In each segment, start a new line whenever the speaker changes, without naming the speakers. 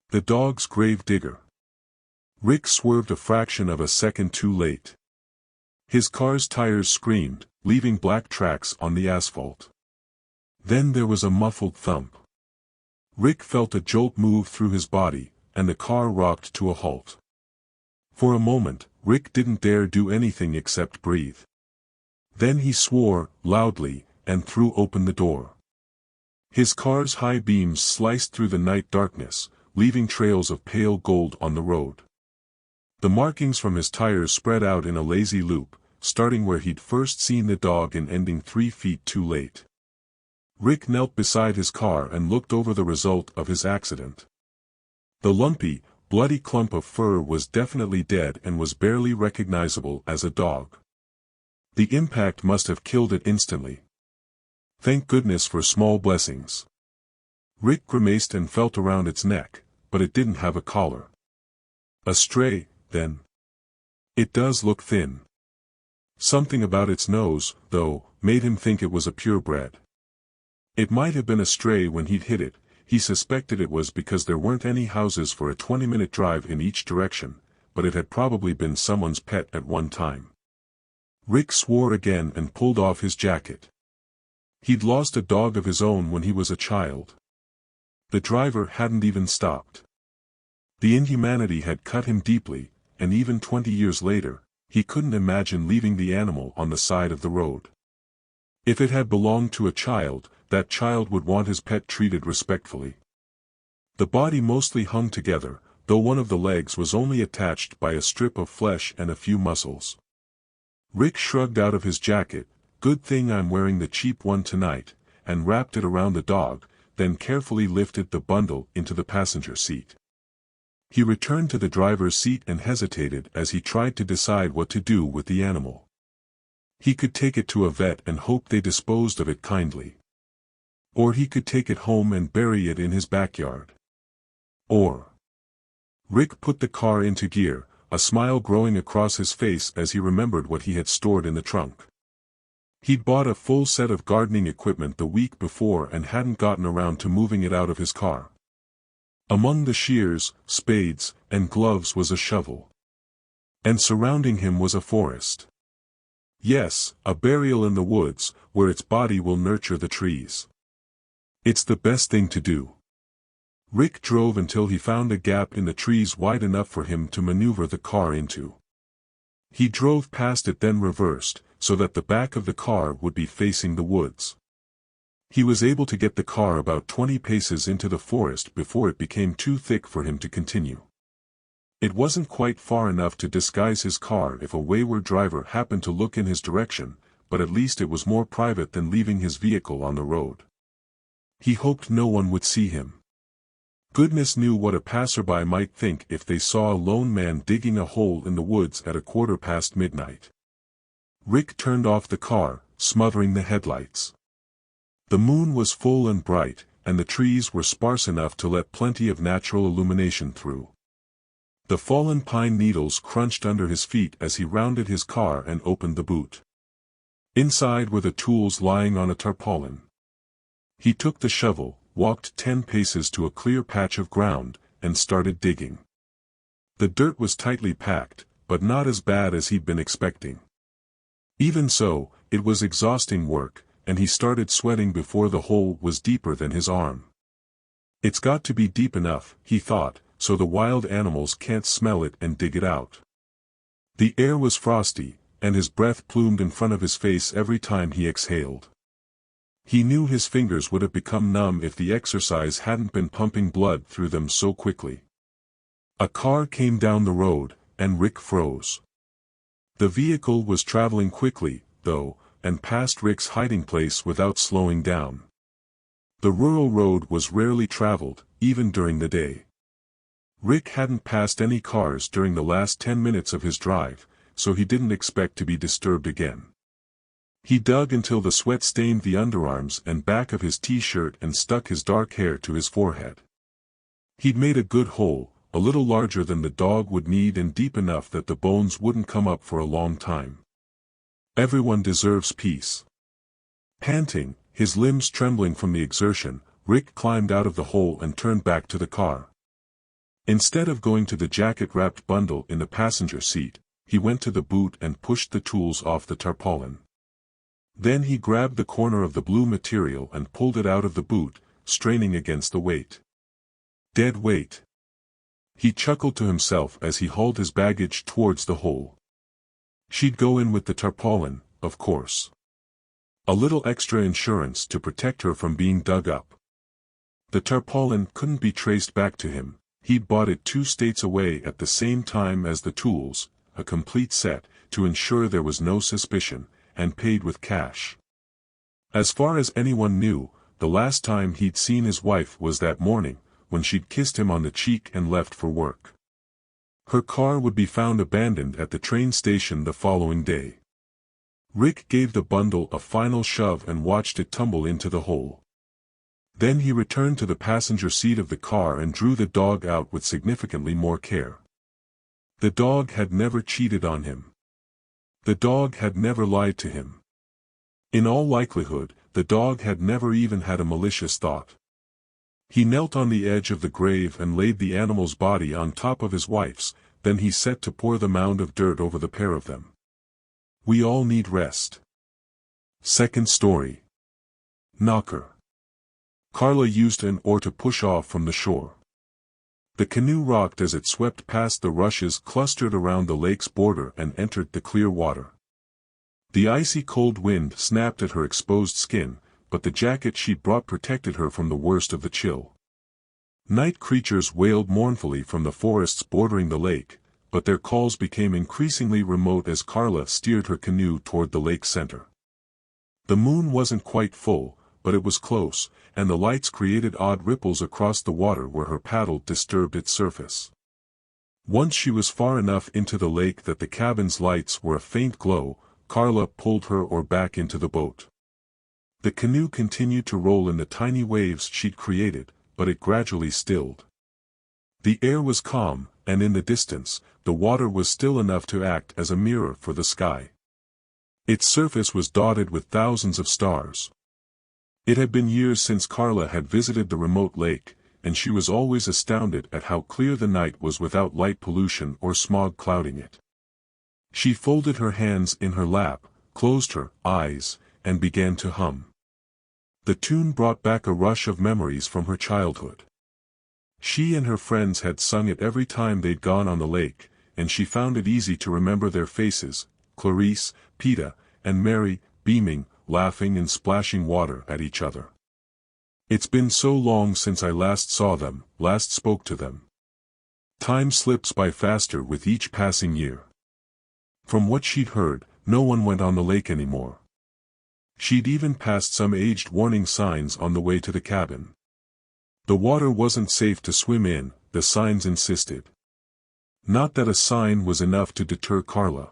The dog's grave digger. Rick swerved a fraction of a second too late. His car's tires screamed, leaving black tracks on the asphalt. Then there was a muffled thump. Rick felt a jolt move through his body, and the car rocked to a halt. For a moment, Rick didn't dare do anything except breathe. Then he swore, loudly, and threw open the door. His car's high beams sliced through the night darkness, leaving trails of pale gold on the road. The markings from his tires spread out in a lazy loop, starting where he'd first seen the dog and ending 3 feet too late. Rick knelt beside his car and looked over the result of his accident. The lumpy, bloody clump of fur was definitely dead and was barely recognizable as a dog. The impact must have killed it instantly. Thank goodness for small blessings. Rick grimaced and felt around its neck, but it didn't have a collar. A stray, then. It does look thin. Something about its nose, though, made him think it was a purebred. It might have been a stray when he'd hit it. He suspected it was because there weren't any houses for a 20-minute drive in each direction, but it had probably been someone's pet at one time. Rick swore again and pulled off his jacket. He'd lost a dog of his own when he was a child. The driver hadn't even stopped. The inhumanity had cut him deeply, and even 20 years later, he couldn't imagine leaving the animal on the side of the road. If it had belonged to a child, that child would want his pet treated respectfully. The body mostly hung together, though one of the legs was only attached by a strip of flesh and a few muscles. Rick shrugged out of his jacket, "Good thing I'm wearing the cheap one tonight," and wrapped it around the dog, then carefully lifted the bundle into the passenger seat. He returned to the driver's seat and hesitated as he tried to decide what to do with the animal. He could take it to a vet and hope they disposed of it kindly. Or he could take it home and bury it in his backyard. Or... Rick put the car into gear, a smile growing across his face as he remembered what he had stored in the trunk. He'd bought a full set of gardening equipment the week before and hadn't gotten around to moving it out of his car. Among the shears, spades, and gloves was a shovel. And surrounding him was a forest. Yes, a burial in the woods, where its body will nurture the trees. It's the best thing to do. Rick drove until he found a gap in the trees wide enough for him to maneuver the car into. He drove past it, then reversed, so that the back of the car would be facing the woods. He was able to get the car about 20 paces into the forest before it became too thick for him to continue. It wasn't quite far enough to disguise his car if a wayward driver happened to look in his direction, but at least it was more private than leaving his vehicle on the road. He hoped no one would see him. Goodness knew what a passerby might think if they saw a lone man digging a hole in the woods at midnight. Rick turned off the car, smothering the headlights. The moon was full and bright, and the trees were sparse enough to let plenty of natural illumination through. The fallen pine needles crunched under his feet as he rounded his car and opened the boot. Inside were the tools lying on a tarpaulin. He took the shovel, walked 10 paces to a clear patch of ground, and started digging. The dirt was tightly packed, but not as bad as he'd been expecting. Even so, it was exhausting work, and he started sweating before the hole was deeper than his arm. It's got to be deep enough, he thought, so the wild animals can't smell it and dig it out. The air was frosty, and his breath plumed in front of his face every time he exhaled. He knew his fingers would have become numb if the exercise hadn't been pumping blood through them so quickly. A car came down the road, and Rick froze. The vehicle was traveling quickly, though, and passed Rick's hiding place without slowing down. The rural road was rarely traveled, even during the day. Rick hadn't passed any cars during the last 10 minutes of his drive, so he didn't expect to be disturbed again. He dug until the sweat stained the underarms and back of his t-shirt and stuck his dark hair to his forehead. He'd made a good hole, a little larger than the dog would need and deep enough that the bones wouldn't come up for a long time. Everyone deserves peace. Panting, his limbs trembling from the exertion, Rick climbed out of the hole and turned back to the car. Instead of going to the jacket-wrapped bundle in the passenger seat, he went to the boot and pushed the tools off the tarpaulin. Then he grabbed the corner of the blue material and pulled it out of the boot, straining against the weight. Dead weight. He chuckled to himself as he hauled his baggage towards the hole. She'd go in with the tarpaulin, of course. A little extra insurance to protect her from being dug up. The tarpaulin couldn't be traced back to him. He'd bought it 2 states away at the same time as the tools, a complete set, to ensure there was no suspicion, and paid with cash. As far as anyone knew, the last time he'd seen his wife was that morning, when she'd kissed him on the cheek and left for work. Her car would be found abandoned at the train station the following day. Rick gave the bundle a final shove and watched it tumble into the hole. Then he returned to the passenger seat of the car and drew the dog out with significantly more care. The dog had never cheated on him. The dog had never lied to him. In all likelihood, the dog had never even had a malicious thought. He knelt on the edge of the grave and laid the animal's body on top of his wife's, then he set to pour the mound of dirt over the pair of them. We all need rest. Second story. Knocker. Carla used an oar to push off from the shore. The canoe rocked as it swept past the rushes clustered around the lake's border and entered the clear water. The icy cold wind snapped at her exposed skin, but the jacket she brought protected her from the worst of the chill. Night creatures wailed mournfully from the forests bordering the lake, but their calls became increasingly remote as Carla steered her canoe toward the lake's center. The moon wasn't quite full, but it was close, and the lights created odd ripples across the water where her paddle disturbed its surface. Once she was far enough into the lake that the cabin's lights were a faint glow, Carla pulled her oar back into the boat. The canoe continued to roll in the tiny waves she'd created, but it gradually stilled. The air was calm, and in the distance, the water was still enough to act as a mirror for the sky. Its surface was dotted with thousands of stars. It had been years since Carla had visited the remote lake, and she was always astounded at how clear the night was without light pollution or smog clouding it. She folded her hands in her lap, closed her eyes, and began to hum. The tune brought back a rush of memories from her childhood. She and her friends had sung it every time they'd gone on the lake, and she found it easy to remember their faces, Clarice, Peta, and Mary, beaming, laughing and splashing water at each other. It's been so long since I last saw them, last spoke to them. Time slips by faster with each passing year. From what she'd heard, no one went on the lake anymore. She'd even passed some aged warning signs on the way to the cabin. The water wasn't safe to swim in, the signs insisted. Not that a sign was enough to deter Carla.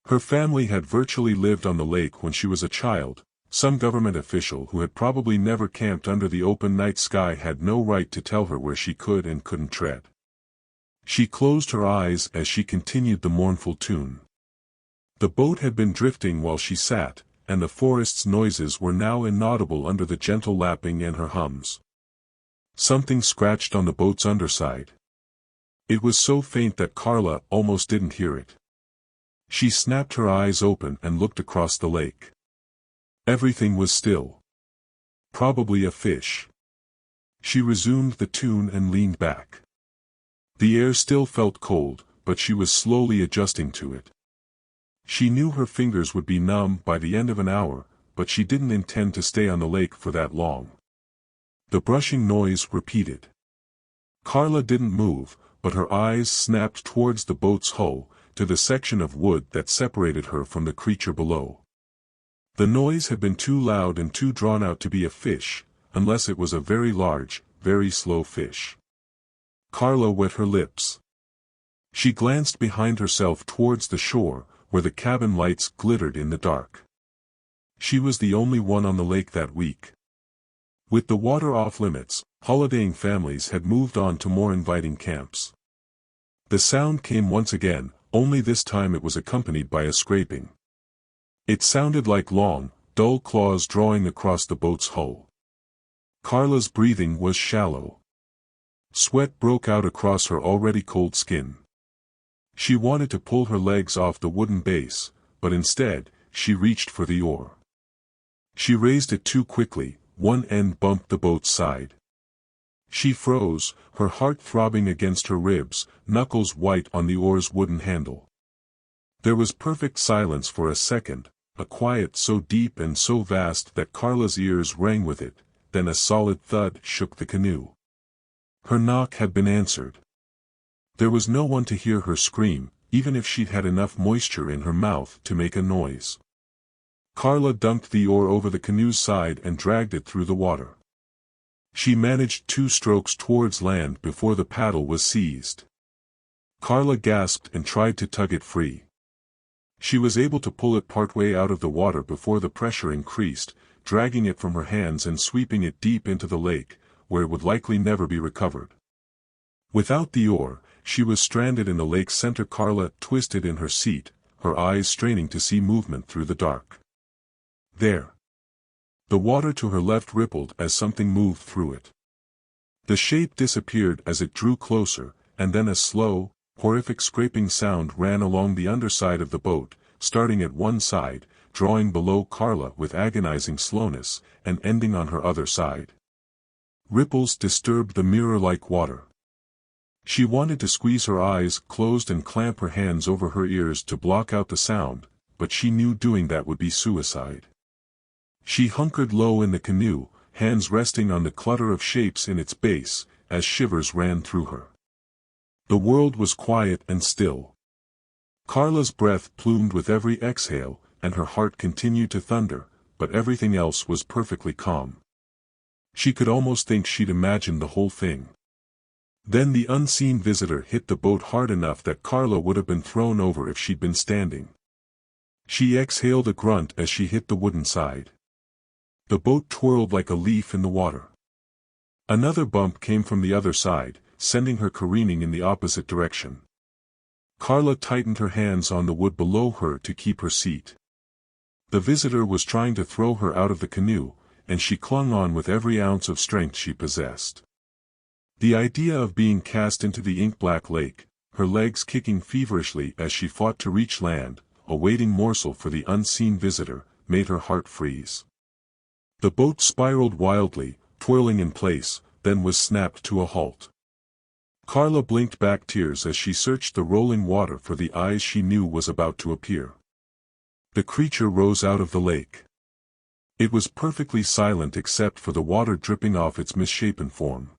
Her family had virtually lived on the lake when she was a child. Some government official who had probably never camped under the open night sky had no right to tell her where she could and couldn't tread. She closed her eyes as she continued the mournful tune. The boat had been drifting while she sat, and the forest's noises were now inaudible under the gentle lapping and her hums. Something scratched on the boat's underside. It was so faint that Carla almost didn't hear it. She snapped her eyes open and looked across the lake. Everything was still. Probably a fish. She resumed the tune and leaned back. The air still felt cold, but she was slowly adjusting to it. She knew her fingers would be numb by the end of an hour, but she didn't intend to stay on the lake for that long. The brushing noise repeated. Carla didn't move, but her eyes snapped towards the boat's hull, to the section of wood that separated her from the creature below. The noise had been too loud and too drawn out to be a fish, unless it was a very large, very slow fish. Carla wet her lips. She glanced behind herself towards the shore, where the cabin lights glittered in the dark. She was the only one on the lake that week. With the water off limits, holidaying families had moved on to more inviting camps. The sound came once again, only this time it was accompanied by a scraping. It sounded like long, dull claws drawing across the boat's hull. Carla's breathing was shallow. Sweat broke out across her already cold skin. She wanted to pull her legs off the wooden base, but instead, she reached for the oar. She raised it too quickly, one end bumped the boat's side. She froze, her heart throbbing against her ribs, knuckles white on the oar's wooden handle. There was perfect silence for a second, a quiet so deep and so vast that Carla's ears rang with it, then a solid thud shook the canoe. Her knock had been answered. There was no one to hear her scream, even if she'd had enough moisture in her mouth to make a noise. Carla dumped the oar over the canoe's side and dragged it through the water. She managed 2 strokes towards land before the paddle was seized. Carla gasped and tried to tug it free. She was able to pull it partway out of the water before the pressure increased, dragging it from her hands and sweeping it deep into the lake, where it would likely never be recovered. Without the oar, she was stranded in the lake's center. Carla twisted in her seat, her eyes straining to see movement through the dark. There. The water to her left rippled as something moved through it. The shape disappeared as it drew closer, and then a slow, horrific scraping sound ran along the underside of the boat, starting at one side, drawing below Carla with agonizing slowness, and ending on her other side. Ripples disturbed the mirror-like water. She wanted to squeeze her eyes closed and clamp her hands over her ears to block out the sound, but she knew doing that would be suicide. She hunkered low in the canoe, hands resting on the clutter of shapes in its base, as shivers ran through her. The world was quiet and still. Carla's breath plumed with every exhale, and her heart continued to thunder, but everything else was perfectly calm. She could almost think she'd imagined the whole thing. Then the unseen visitor hit the boat hard enough that Carla would have been thrown over if she'd been standing. She exhaled a grunt as she hit the wooden side. The boat twirled like a leaf in the water. Another bump came from the other side, sending her careening in the opposite direction. Carla tightened her hands on the wood below her to keep her seat. The visitor was trying to throw her out of the canoe, and she clung on with every ounce of strength she possessed. The idea of being cast into the ink-black lake, her legs kicking feverishly as she fought to reach land, a waiting morsel for the unseen visitor, made her heart freeze. The boat spiraled wildly, twirling in place, then was snapped to a halt. Carla blinked back tears as she searched the rolling water for the eyes she knew was about to appear. The creature rose out of the lake. It was perfectly silent except for the water dripping off its misshapen form.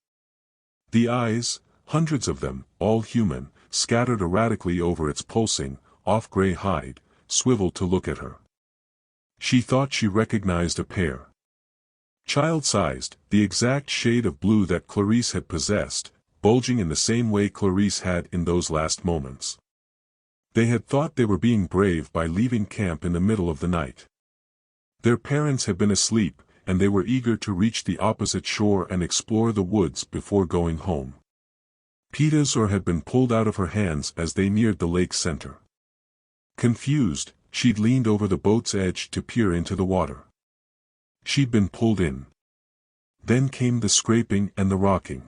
The eyes, hundreds of them, all human, scattered erratically over its pulsing, off-gray hide, swiveled to look at her. She thought she recognized a pair. Child-sized, the exact shade of blue that Clarice had possessed, bulging in the same way Clarice had in those last moments. They had thought they were being brave by leaving camp in the middle of the night. Their parents had been asleep, and they were eager to reach the opposite shore and explore the woods before going home. Peta's oar had been pulled out of her hands as they neared the lake's center. Confused, she'd leaned over the boat's edge to peer into the water. She'd been pulled in. Then came the scraping and the rocking.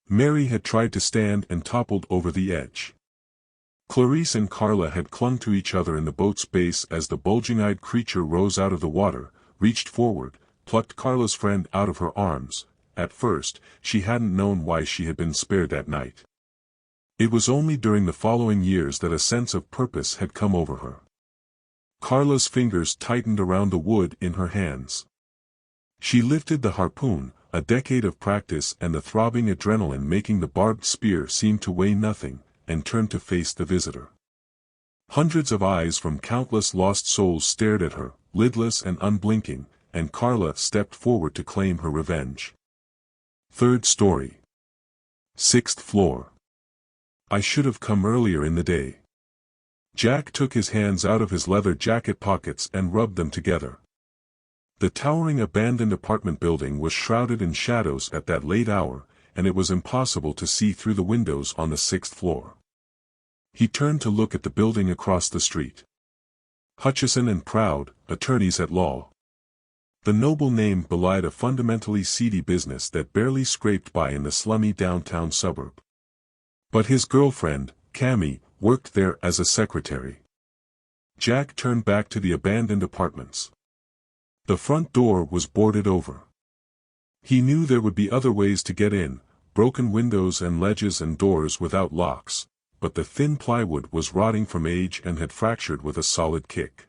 Mary had tried to stand and toppled over the edge. Clarice and Carla had clung to each other in the boat's base as the bulging-eyed creature rose out of the water, reached forward, plucked Carla's friend out of her arms. At first, she hadn't known why she had been spared that night. It was only during the following years that a sense of purpose had come over her. Carla's fingers tightened around the wood in her hands. She lifted the harpoon, a decade of practice and the throbbing adrenaline making the barbed spear seem to weigh nothing, and turned to face the visitor. Hundreds of eyes from countless lost souls stared at her, lidless and unblinking, and Carla stepped forward to claim her revenge. Third story. 6th floor. I should have come earlier in the day. Jack took his hands out of his leather jacket pockets and rubbed them together. The towering abandoned apartment building was shrouded in shadows at that late hour, and it was impossible to see through the windows on the 6th floor. He turned to look at the building across the street. Hutchison and Proud, attorneys at law. The noble name belied a fundamentally seedy business that barely scraped by in the slummy downtown suburb. But his girlfriend, Cammy, worked there as a secretary. Jack turned back to the abandoned apartments. The front door was boarded over. He knew there would be other ways to get in, broken windows and ledges and doors without locks, but the thin plywood was rotting from age and had fractured with a solid kick.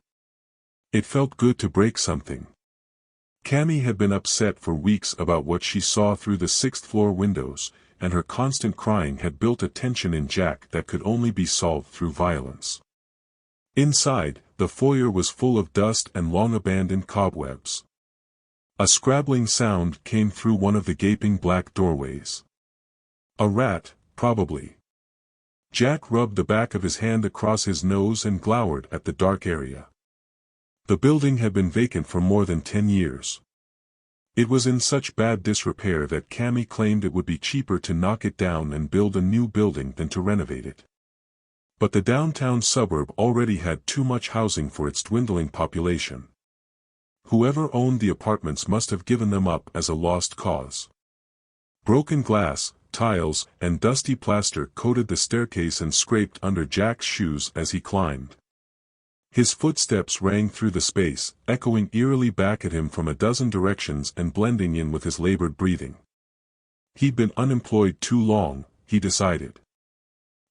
It felt good to break something. Cammy had been upset for weeks about what she saw through the sixth-floor windows, and her constant crying had built a tension in Jack that could only be solved through violence. Inside, the foyer was full of dust and long-abandoned cobwebs. A scrabbling sound came through one of the gaping black doorways. A rat, probably. Jack rubbed the back of his hand across his nose and glowered at the dark area. The building had been vacant for more than 10 years. It was in such bad disrepair that Cammy claimed it would be cheaper to knock it down and build a new building than to renovate it. But the downtown suburb already had too much housing for its dwindling population. Whoever owned the apartments must have given them up as a lost cause. Broken glass, tiles, and dusty plaster coated the staircase and scraped under Jack's shoes as he climbed. His footsteps rang through the space, echoing eerily back at him from a dozen directions and blending in with his labored breathing. He'd been unemployed too long, he decided.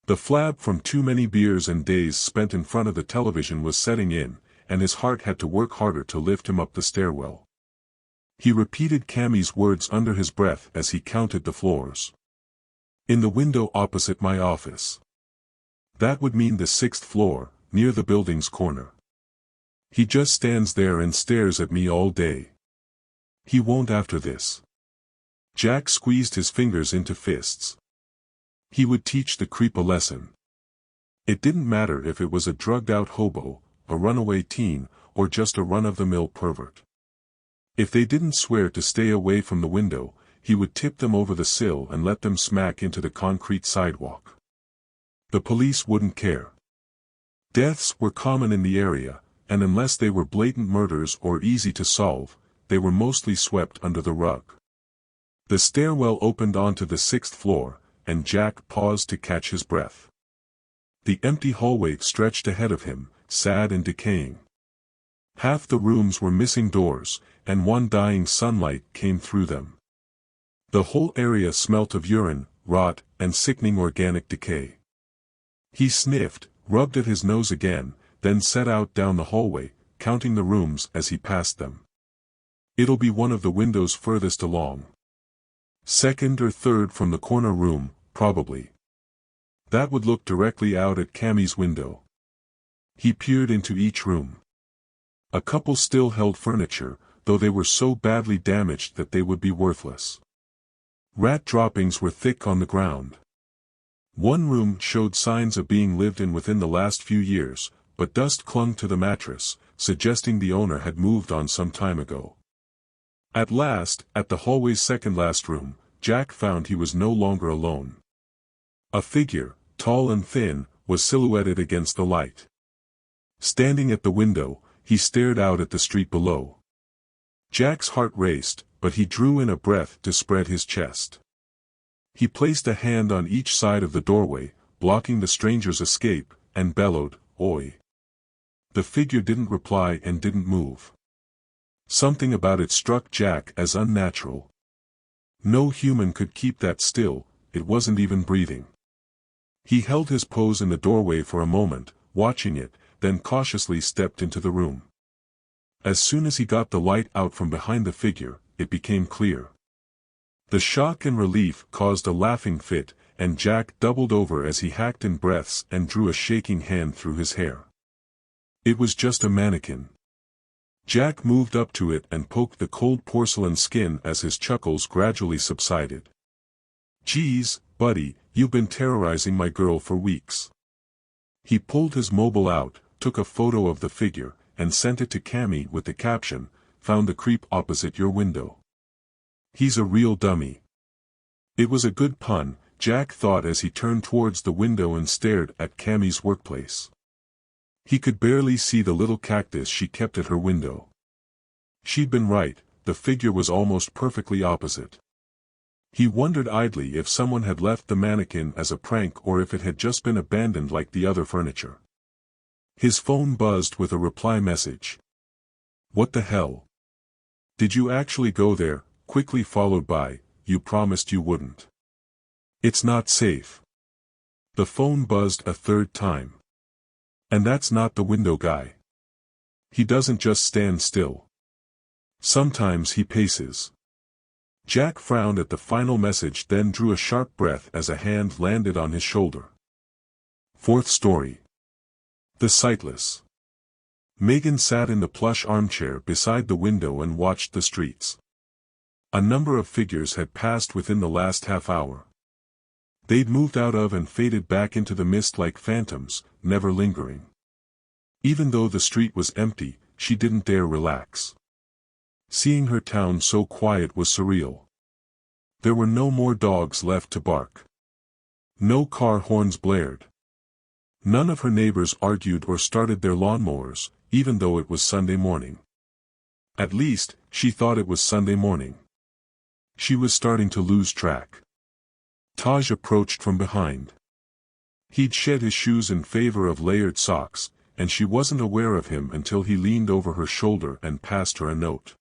The flab from too many beers and days spent in front of the television was setting in, and his heart had to work harder to lift him up the stairwell. He repeated Cammy's words under his breath as he counted the floors. In the window opposite my office. That would mean the 6th floor, near the building's corner. He just stands there and stares at me all day. He won't after this. Jack squeezed his fingers into fists. He would teach the creep a lesson. It didn't matter if it was a drugged-out hobo, a runaway teen, or just a run-of-the-mill pervert. If they didn't swear to stay away from the window, he would tip them over the sill and let them smack into the concrete sidewalk. The police wouldn't care. Deaths were common in the area, and unless they were blatant murders or easy to solve, they were mostly swept under the rug. The stairwell opened onto the 6th floor, and Jack paused to catch his breath. The empty hallway stretched ahead of him, sad and decaying. Half the rooms were missing doors, and one dying sunlight came through them. The whole area smelt of urine, rot, and sickening organic decay. He sniffed, rubbed at his nose again, then set out down the hallway, counting the rooms as he passed them. It'll be one of the windows furthest along. Second or third from the corner room, probably. That would look directly out at Cammy's window. He peered into each room. A couple still held furniture, though they were so badly damaged that they would be worthless. Rat droppings were thick on the ground. One room showed signs of being lived in within the last few years, but dust clung to the mattress, suggesting the owner had moved on some time ago. At last, at the hallway's second-last room, Jack found he was no longer alone. A figure, tall and thin, was silhouetted against the light. Standing at the window, he stared out at the street below. Jack's heart raced, but he drew in a breath to spread his chest. He placed a hand on each side of the doorway, blocking the stranger's escape, and bellowed, "Oi!" The figure didn't reply and didn't move. Something about it struck Jack as unnatural. No human could keep that still, it wasn't even breathing. He held his pose in the doorway for a moment, watching it, then cautiously stepped into the room. As soon as he got the light out from behind the figure, it became clear. The shock and relief caused a laughing fit, and Jack doubled over as he hacked in breaths and drew a shaking hand through his hair. It was just a mannequin. Jack moved up to it and poked the cold porcelain skin as his chuckles gradually subsided. "Geez, buddy, you've been terrorizing my girl for weeks." He pulled his mobile out, took a photo of the figure, and sent it to Cammy with the caption, "Found the creep opposite your window. He's a real dummy." It was a good pun, Jack thought as he turned towards the window and stared at Cammy's workplace. He could barely see the little cactus she kept at her window. She'd been right, the figure was almost perfectly opposite. He wondered idly if someone had left the mannequin as a prank or if it had just been abandoned like the other furniture. His phone buzzed with a reply message. "What the hell? Did you actually go there?" quickly followed by, "You promised you wouldn't. It's not safe." The phone buzzed a third time. "And that's not the window guy. He doesn't just stand still. Sometimes he paces." Jack frowned at the final message, then drew a sharp breath as a hand landed on his shoulder. Fourth story. The Sightless. Megan sat in the plush armchair beside the window and watched the streets. A number of figures had passed within the last half hour. They'd moved out of and faded back into the mist like phantoms, never lingering. Even though the street was empty, she didn't dare relax. Seeing her town so quiet was surreal. There were no more dogs left to bark. No car horns blared. None of her neighbors argued or started their lawnmowers, even though it was Sunday morning. At least, she thought it was Sunday morning. She was starting to lose track. Taj approached from behind. He'd shed his shoes in favor of layered socks, and she wasn't aware of him until he leaned over her shoulder and passed her a note.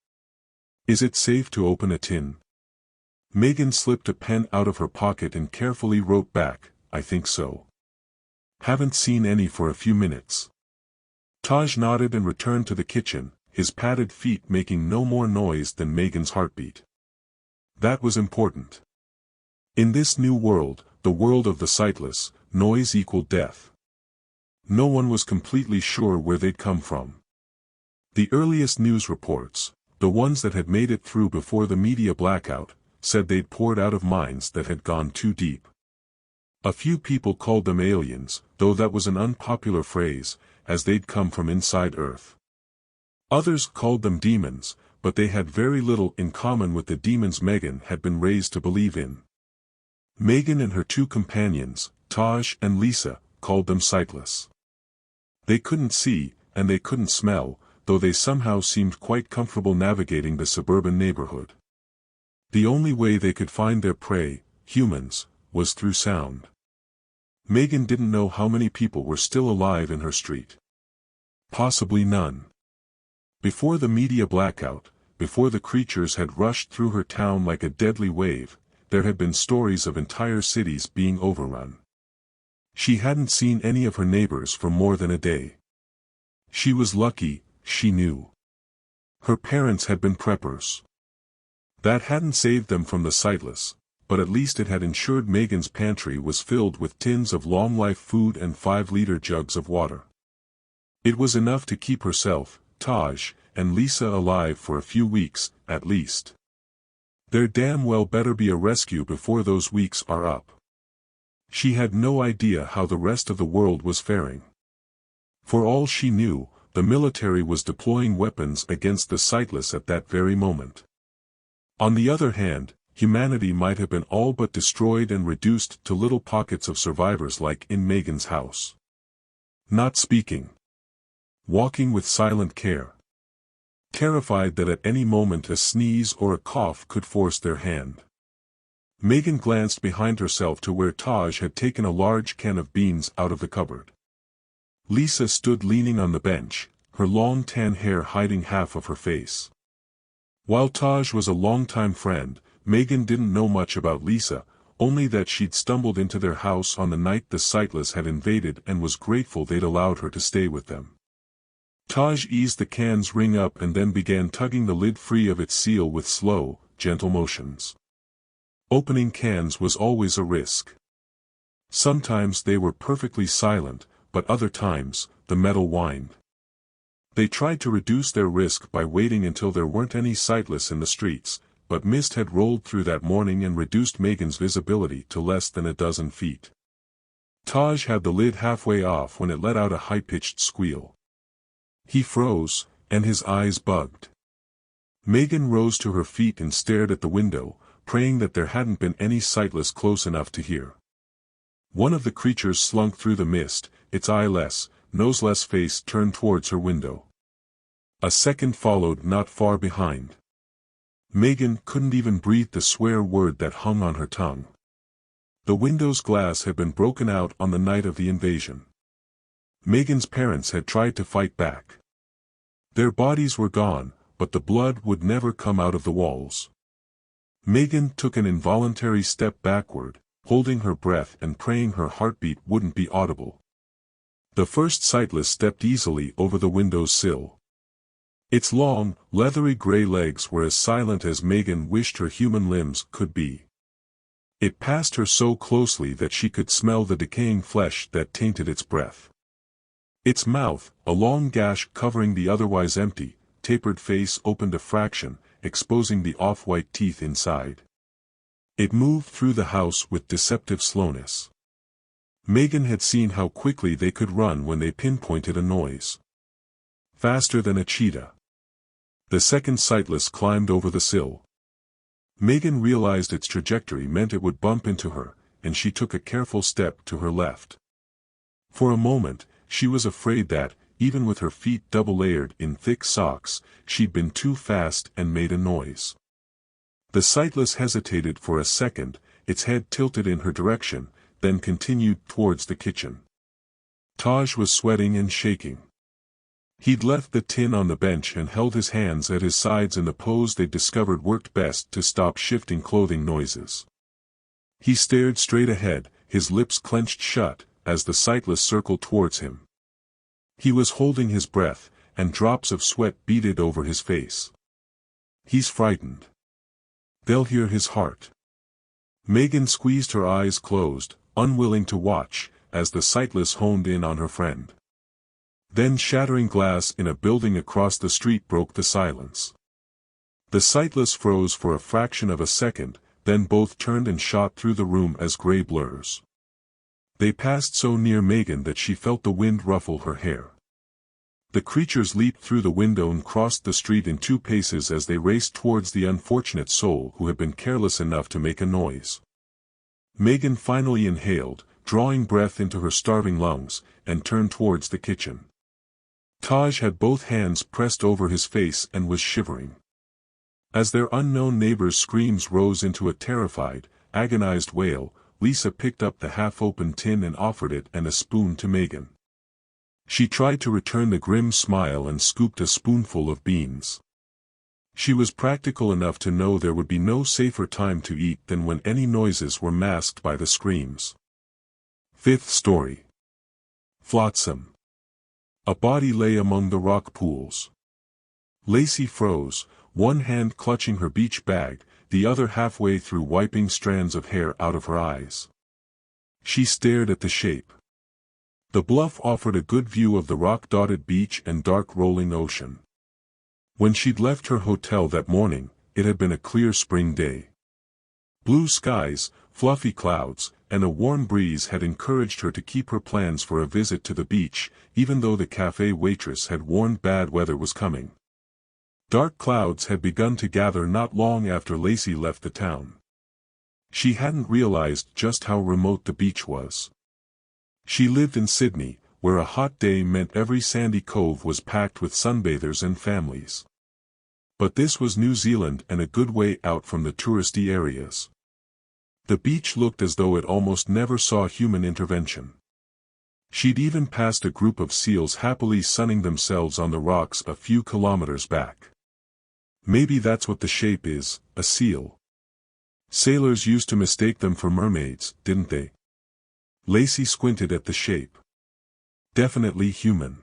"Is it safe to open a tin?" Megan slipped a pen out of her pocket and carefully wrote back, "I think so. Haven't seen any for a few minutes." Taj nodded and returned to the kitchen, his padded feet making no more noise than Megan's heartbeat. That was important. In this new world, the world of the sightless, noise equaled death. No one was completely sure where they'd come from. The earliest news reports, the ones that had made it through before the media blackout, said they'd poured out of mines that had gone too deep. A few people called them aliens, though that was an unpopular phrase, as they'd come from inside Earth. Others called them demons, but they had very little in common with the demons Megan had been raised to believe in. Megan and her two companions, Taj and Lisa, called them sightless. They couldn't see, and they couldn't smell, though they somehow seemed quite comfortable navigating the suburban neighborhood. The only way they could find their prey, humans, was through sound. Megan didn't know how many people were still alive in her street. Possibly none. Before the media blackout, before the creatures had rushed through her town like a deadly wave, there had been stories of entire cities being overrun. She hadn't seen any of her neighbors for more than a day. She was lucky, she knew. Her parents had been preppers. That hadn't saved them from the sightless, but at least it had ensured Megan's pantry was filled with tins of long-life food and 5-liter jugs of water. It was enough to keep herself, Taj, and Lisa alive for a few weeks, at least. There damn well better be a rescue before those weeks are up. She had no idea how the rest of the world was faring. For all she knew, the military was deploying weapons against the sightless at that very moment. On the other hand, humanity might have been all but destroyed and reduced to little pockets of survivors like in Megan's house. Not speaking. Walking with silent care. Terrified that at any moment a sneeze or a cough could force their hand. Megan glanced behind herself to where Taj had taken a large can of beans out of the cupboard. Lisa stood leaning on the bench, her long tan hair hiding half of her face. While Taj was a longtime friend, Megan didn't know much about Lisa, only that she'd stumbled into their house on the night the sightless had invaded and was grateful they'd allowed her to stay with them. Taj eased the can's ring up and then began tugging the lid free of its seal with slow, gentle motions. Opening cans was always a risk. Sometimes they were perfectly silent, but other times, the metal whined. They tried to reduce their risk by waiting until there weren't any sightless in the streets, but mist had rolled through that morning and reduced Megan's visibility to less than a dozen feet. Taj had the lid halfway off when it let out a high-pitched squeal. He froze, and his eyes bugged. Megan rose to her feet and stared at the window, praying that there hadn't been any sightless close enough to hear. One of the creatures slunk through the mist, its eyeless, noseless face turned towards her window. A second followed not far behind. Megan couldn't even breathe the swear word that hung on her tongue. The window's glass had been broken out on the night of the invasion. Megan's parents had tried to fight back. Their bodies were gone, but the blood would never come out of the walls. Megan took an involuntary step backward, holding her breath and praying her heartbeat wouldn't be audible. The first sightless stepped easily over the window's sill. Its long, leathery gray legs were as silent as Megan wished her human limbs could be. It passed her so closely that she could smell the decaying flesh that tainted its breath. Its mouth, a long gash covering the otherwise empty, tapered face, opened a fraction, exposing the off-white teeth inside. It moved through the house with deceptive slowness. Megan had seen how quickly they could run when they pinpointed a noise. Faster than a cheetah. The second sightless climbed over the sill. Megan realized its trajectory meant it would bump into her, and she took a careful step to her left. For a moment, she was afraid that, even with her feet double-layered in thick socks, she'd been too fast and made a noise. The sightless hesitated for a second, its head tilted in her direction, then continued towards the kitchen. Taj was sweating and shaking. He'd left the tin on the bench and held his hands at his sides in the pose they'd discovered worked best to stop shifting clothing noises. He stared straight ahead, his lips clenched shut, as the sightless circled towards him. He was holding his breath, and drops of sweat beaded over his face. He's frightened. They'll hear his heart. Megan squeezed her eyes closed, unwilling to watch, as the sightless honed in on her friend. Then shattering glass in a building across the street broke the silence. The sightless froze for a fraction of a second, then both turned and shot through the room as gray blurs. They passed so near Megan that she felt the wind ruffle her hair. The creatures leaped through the window and crossed the street in 2 paces as they raced towards the unfortunate soul who had been careless enough to make a noise. Megan finally inhaled, drawing breath into her starving lungs, and turned towards the kitchen. Taj had both hands pressed over his face and was shivering. As their unknown neighbor's screams rose into a terrified, agonized wail, Lisa picked up the half-open tin and offered it and a spoon to Megan. She tried to return the grim smile and scooped a spoonful of beans. She was practical enough to know there would be no safer time to eat than when any noises were masked by the screams. 5th story. Flotsam. A body lay among the rock pools. Lacey froze, one hand clutching her beach bag, the other halfway through wiping strands of hair out of her eyes. She stared at the shape. The bluff offered a good view of the rock-dotted beach and dark rolling ocean. When she'd left her hotel that morning, it had been a clear spring day. Blue skies, fluffy clouds, and a warm breeze had encouraged her to keep her plans for a visit to the beach, even though the cafe waitress had warned bad weather was coming. Dark clouds had begun to gather not long after Lacey left the town. She hadn't realized just how remote the beach was. She lived in Sydney, where a hot day meant every sandy cove was packed with sunbathers and families. But this was New Zealand and a good way out from the touristy areas. The beach looked as though it almost never saw human intervention. She'd even passed a group of seals happily sunning themselves on the rocks a few kilometers back. Maybe that's what the shape is, a seal. Sailors used to mistake them for mermaids, didn't they? Lacey squinted at the shape. Definitely human.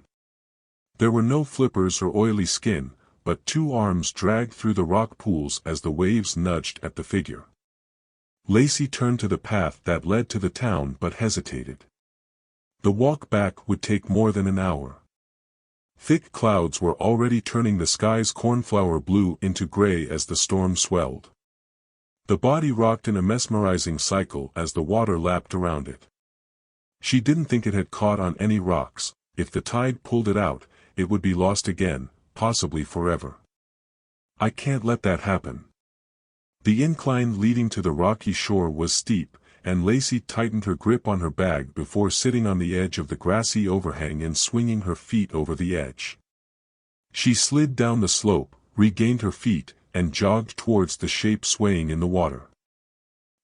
There were no flippers or oily skin, but 2 arms dragged through the rock pools as the waves nudged at the figure. Lacey turned to the path that led to the town but hesitated. The walk back would take more than an hour. Thick clouds were already turning the sky's cornflower blue into gray as the storm swelled. The body rocked in a mesmerizing cycle as the water lapped around it. She didn't think it had caught on any rocks. If the tide pulled it out, it would be lost again, possibly forever. I can't let that happen. The incline leading to the rocky shore was steep, and Lacey tightened her grip on her bag before sitting on the edge of the grassy overhang and swinging her feet over the edge. She slid down the slope, regained her feet, and jogged towards the shape swaying in the water.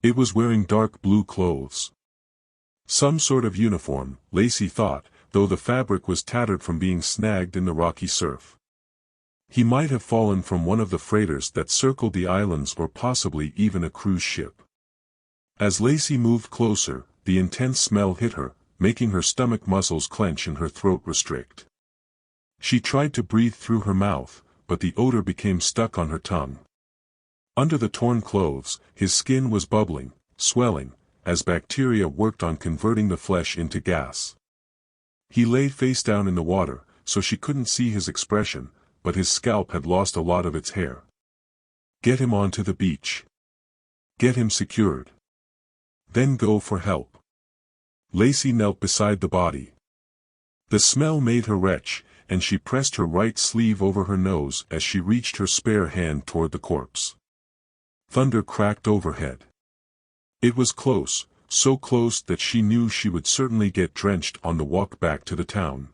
It was wearing dark blue clothes. Some sort of uniform, Lacey thought, though the fabric was tattered from being snagged in the rocky surf. He might have fallen from one of the freighters that circled the islands or possibly even a cruise ship. As Lacey moved closer, the intense smell hit her, making her stomach muscles clench and her throat restrict. She tried to breathe through her mouth, but the odor became stuck on her tongue. Under the torn clothes, his skin was bubbling, swelling, as bacteria worked on converting the flesh into gas. He lay face down in the water, so she couldn't see his expression, but his scalp had lost a lot of its hair. Get him onto the beach. Get him secured. Then go for help. Lacey knelt beside the body. The smell made her retch, and she pressed her right sleeve over her nose as she reached her spare hand toward the corpse. Thunder cracked overhead. It was close, so close that she knew she would certainly get drenched on the walk back to the town.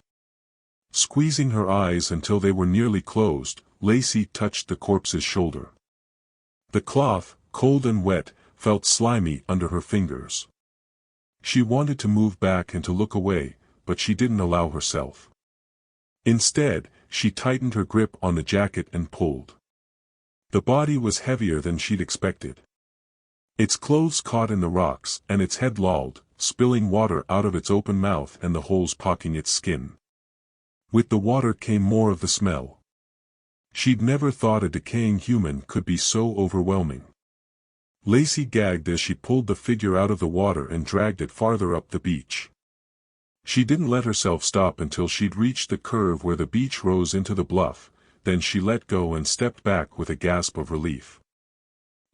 Squeezing her eyes until they were nearly closed, Lacey touched the corpse's shoulder. The cloth, cold and wet, felt slimy under her fingers. She wanted to move back and to look away, but she didn't allow herself. Instead, she tightened her grip on the jacket and pulled. The body was heavier than she'd expected. Its clothes caught in the rocks, and its head lolled, spilling water out of its open mouth and the holes poking its skin. With the water came more of the smell. She'd never thought a decaying human could be so overwhelming. Lacey gagged as she pulled the figure out of the water and dragged it farther up the beach. She didn't let herself stop until she'd reached the curve where the beach rose into the bluff, then she let go and stepped back with a gasp of relief.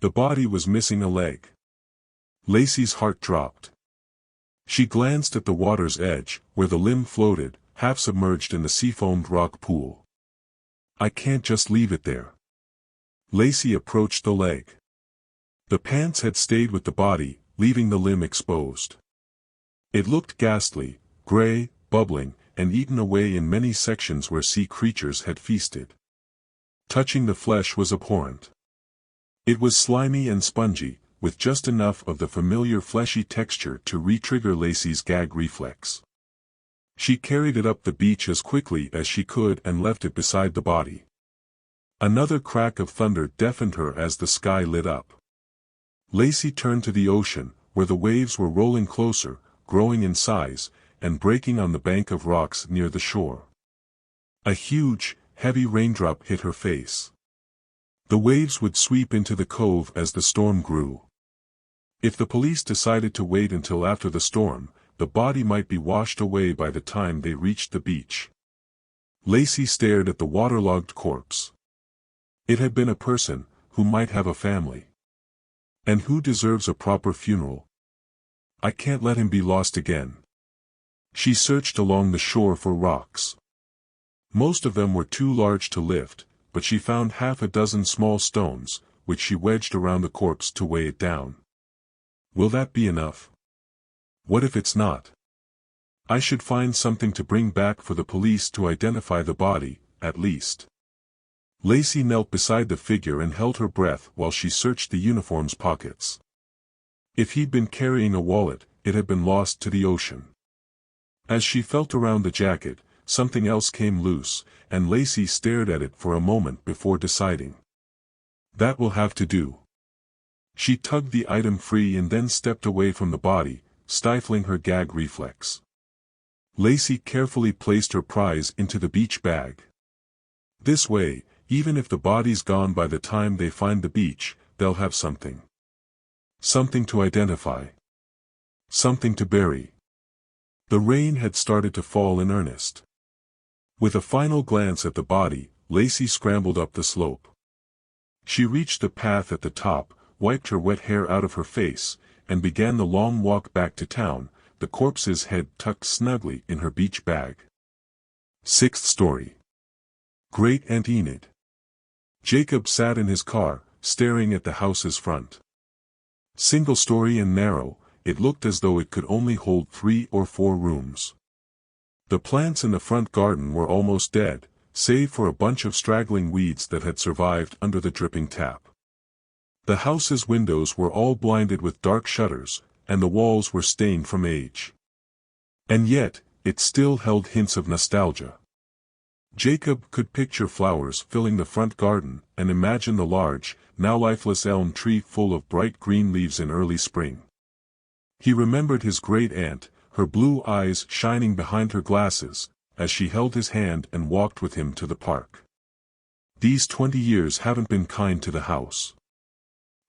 The body was missing a leg. Lacey's heart dropped. She glanced at the water's edge, where the limb floated, half submerged in the sea-foamed rock pool. I can't just leave it there. Lacey approached the leg. The pants had stayed with the body, leaving the limb exposed. It looked ghastly, gray, bubbling, and eaten away in many sections where sea creatures had feasted. Touching the flesh was abhorrent. It was slimy and spongy, with just enough of the familiar fleshy texture to re-trigger Lacey's gag reflex. She carried it up the beach as quickly as she could and left it beside the body. Another crack of thunder deafened her as the sky lit up. Lacey turned to the ocean, where the waves were rolling closer, growing in size, and breaking on the bank of rocks near the shore. A huge, heavy raindrop hit her face. The waves would sweep into the cove as the storm grew. If the police decided to wait until after the storm, the body might be washed away by the time they reached the beach. Lacey stared at the waterlogged corpse. It had been a person, who might have a family. And who deserves a proper funeral? I can't let him be lost again. She searched along the shore for rocks. Most of them were too large to lift, but she found half a dozen small stones, which she wedged around the corpse to weigh it down. Will that be enough? What if it's not? I should find something to bring back for the police to identify the body, at least. Lacey knelt beside the figure and held her breath while she searched the uniform's pockets. If he'd been carrying a wallet, it had been lost to the ocean. As she felt around the jacket, something else came loose, and Lacey stared at it for a moment before deciding. That will have to do. She tugged the item free and then stepped away from the body, stifling her gag reflex. Lacey carefully placed her prize into the beach bag. This way, even if the body's gone by the time they find the beach, they'll have something. Something to identify. Something to bury. The rain had started to fall in earnest. With a final glance at the body, Lacey scrambled up the slope. She reached the path at the top, wiped her wet hair out of her face, and began the long walk back to town, the corpse's head tucked snugly in her beach bag. 6th story. Great Aunt Enid. Jacob sat in his car, staring at the house's front. Single-story and narrow, it looked as though it could only hold 3 or 4 rooms. The plants in the front garden were almost dead, save for a bunch of straggling weeds that had survived under the dripping tap. The house's windows were all blinded with dark shutters, and the walls were stained from age. And yet, it still held hints of nostalgia. Jacob could picture flowers filling the front garden and imagine the large, now lifeless elm tree full of bright green leaves in early spring. He remembered his great-aunt, her blue eyes shining behind her glasses, as she held his hand and walked with him to the park. These 20 years haven't been kind to the house.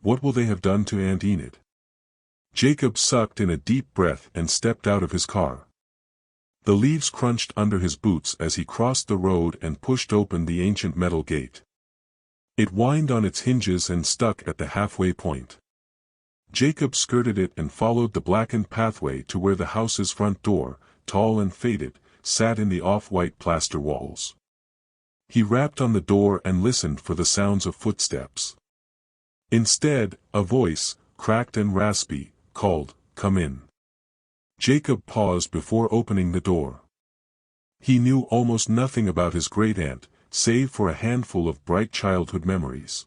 What will they have done to Aunt Enid? Jacob sucked in a deep breath and stepped out of his car. The leaves crunched under his boots as he crossed the road and pushed open the ancient metal gate. It whined on its hinges and stuck at the halfway point. Jacob skirted it and followed the blackened pathway to where the house's front door, tall and faded, sat in the off-white plaster walls. He rapped on the door and listened for the sounds of footsteps. Instead, a voice, cracked and raspy, called, "Come in." Jacob paused before opening the door. He knew almost nothing about his great-aunt, save for a handful of bright childhood memories.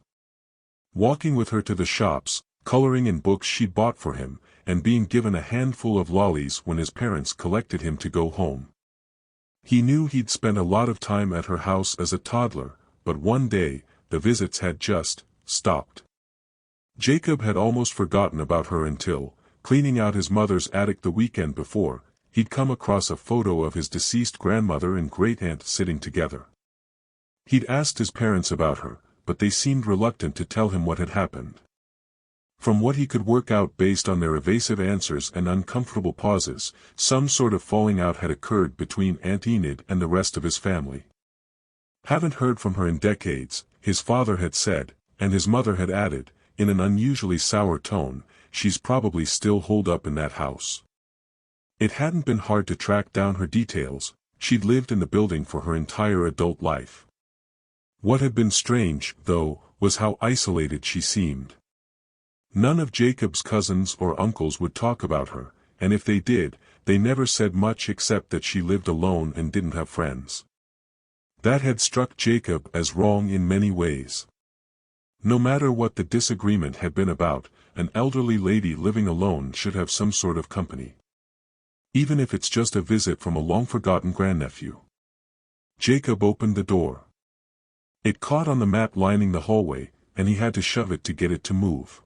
Walking with her to the shops, coloring in books she bought for him, and being given a handful of lollies when his parents collected him to go home. He knew he'd spent a lot of time at her house as a toddler, but one day, the visits had just stopped. Jacob had almost forgotten about her until, cleaning out his mother's attic the weekend before, he'd come across a photo of his deceased grandmother and great-aunt sitting together. He'd asked his parents about her, but they seemed reluctant to tell him what had happened. From what he could work out based on their evasive answers and uncomfortable pauses, some sort of falling out had occurred between Aunt Enid and the rest of his family. "Haven't heard from her in decades," his father had said, and his mother had added, in an unusually sour tone, "She's probably still holed up in that house." It hadn't been hard to track down her details, she'd lived in the building for her entire adult life. What had been strange, though, was how isolated she seemed. None of Jacob's cousins or uncles would talk about her, and if they did, they never said much except that she lived alone and didn't have friends. That had struck Jacob as wrong in many ways. No matter what the disagreement had been about, an elderly lady living alone should have some sort of company. Even if it's just a visit from a long-forgotten grandnephew. Jacob opened the door. It caught on the mat lining the hallway, and he had to shove it to get it to move.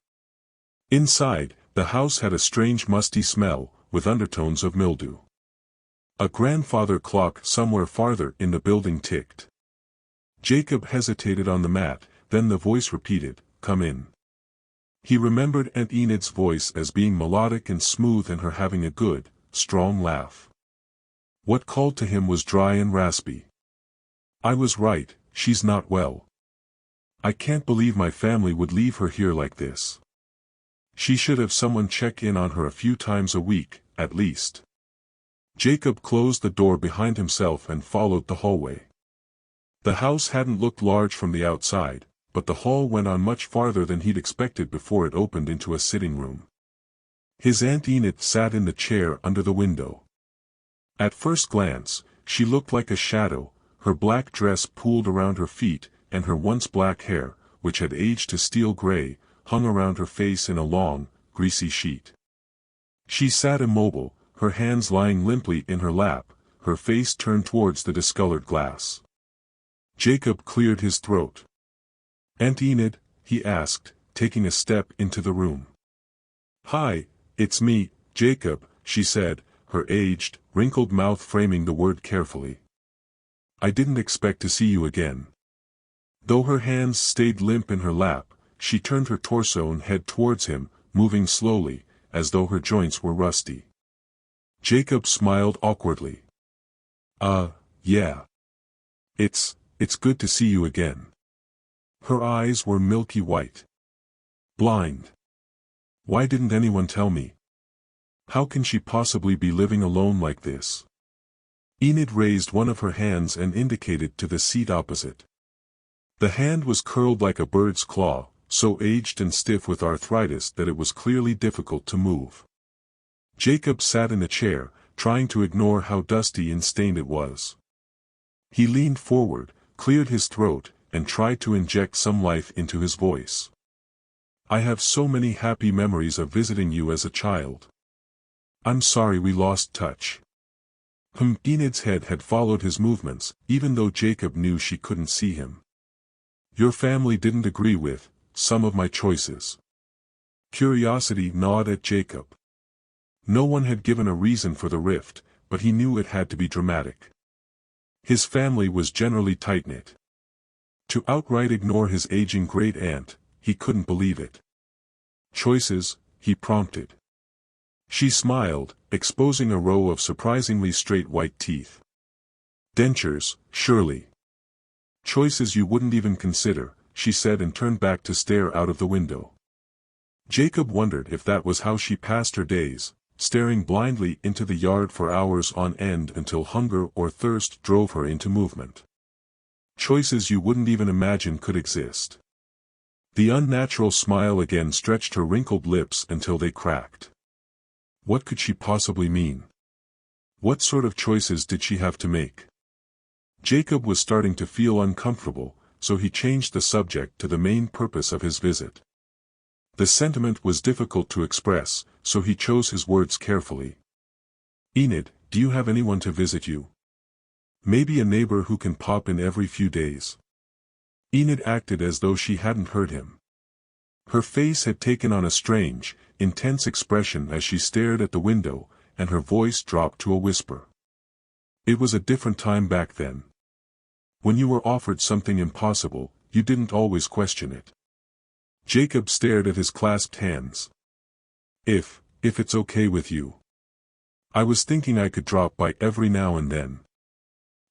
Inside, the house had a strange musty smell, with undertones of mildew. A grandfather clock somewhere farther in the building ticked. Jacob hesitated on the mat, then the voice repeated, "Come in." He remembered Aunt Enid's voice as being melodic and smooth and her having a good, strong laugh. What called to him was dry and raspy. "I was right, she's not well. I can't believe my family would leave her here like this. She should have someone check in on her a few times a week, at least." Jacob closed the door behind himself and followed the hallway. The house hadn't looked large from the outside, but the hall went on much farther than he'd expected before it opened into a sitting room. His Aunt Enid sat in the chair under the window. At first glance, she looked like a shadow, her black dress pooled around her feet, and her once black hair, which had aged to steel gray, hung around her face in a long, greasy sheet. She sat immobile, her hands lying limply in her lap, her face turned towards the discolored glass. Jacob cleared his throat. "Aunt Enid?" he asked, taking a step into the room. "Hi, it's me, Jacob," she said, her aged, wrinkled mouth framing the word carefully. "I didn't expect to see you again." Though her hands stayed limp in her lap, she turned her torso and head towards him, moving slowly, as though her joints were rusty. Jacob smiled awkwardly. Yeah. It's good to see you again." Her eyes were milky white. "Blind. Why didn't anyone tell me? How can she possibly be living alone like this?" Enid raised one of her hands and indicated to the seat opposite. The hand was curled like a bird's claw, so aged and stiff with arthritis that it was clearly difficult to move. Jacob sat in the chair, trying to ignore how dusty and stained it was. He leaned forward, cleared his throat, and tried to inject some life into his voice. "I have so many happy memories of visiting you as a child. I'm sorry we lost touch." Enid's head had followed his movements, even though Jacob knew she couldn't see him. "Your family didn't agree with some of my choices." Curiosity gnawed at Jacob. No one had given a reason for the rift, but he knew it had to be dramatic. His family was generally tight-knit. To outright ignore his aging great-aunt, he couldn't believe it. "Choices?" he prompted. She smiled, exposing a row of surprisingly straight white teeth. "Dentures, surely." "Choices you wouldn't even consider," she said, and turned back to stare out of the window. Jacob wondered if that was how she passed her days, staring blindly into the yard for hours on end until hunger or thirst drove her into movement. Choices you wouldn't even imagine could exist. The unnatural smile again stretched her wrinkled lips until they cracked. What could she possibly mean? What sort of choices did she have to make? Jacob was starting to feel uncomfortable, so he changed the subject to the main purpose of his visit. The sentiment was difficult to express, so he chose his words carefully. "Enid, do you have anyone to visit you? Maybe a neighbor who can pop in every few days?" Enid acted as though she hadn't heard him. Her face had taken on a strange, intense expression as she stared at the window, and her voice dropped to a whisper. "It was a different time back then. When you were offered something impossible, you didn't always question it." Jacob stared at his clasped hands. If it's okay with you. I was thinking I could drop by every now and then.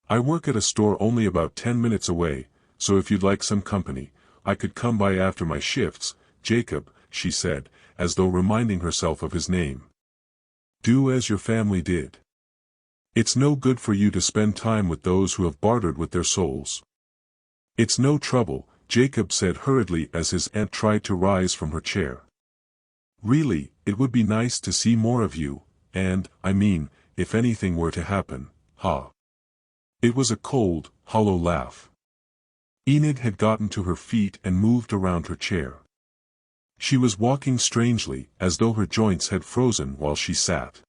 I work at a store only about 10 minutes away, so if you'd like some company, I could come by after my shifts." "Jacob," she said, as though reminding herself of his name. "Do as your family did. It's no good for you to spend time with those who have bartered with their souls." "It's no trouble," Jacob said hurriedly as his aunt tried to rise from her chair. "Really, it would be nice to see more of you, and, I mean, if anything were to happen, ha." It was a cold, hollow laugh. Enid had gotten to her feet and moved around her chair. She was walking strangely, as though her joints had frozen while she sat.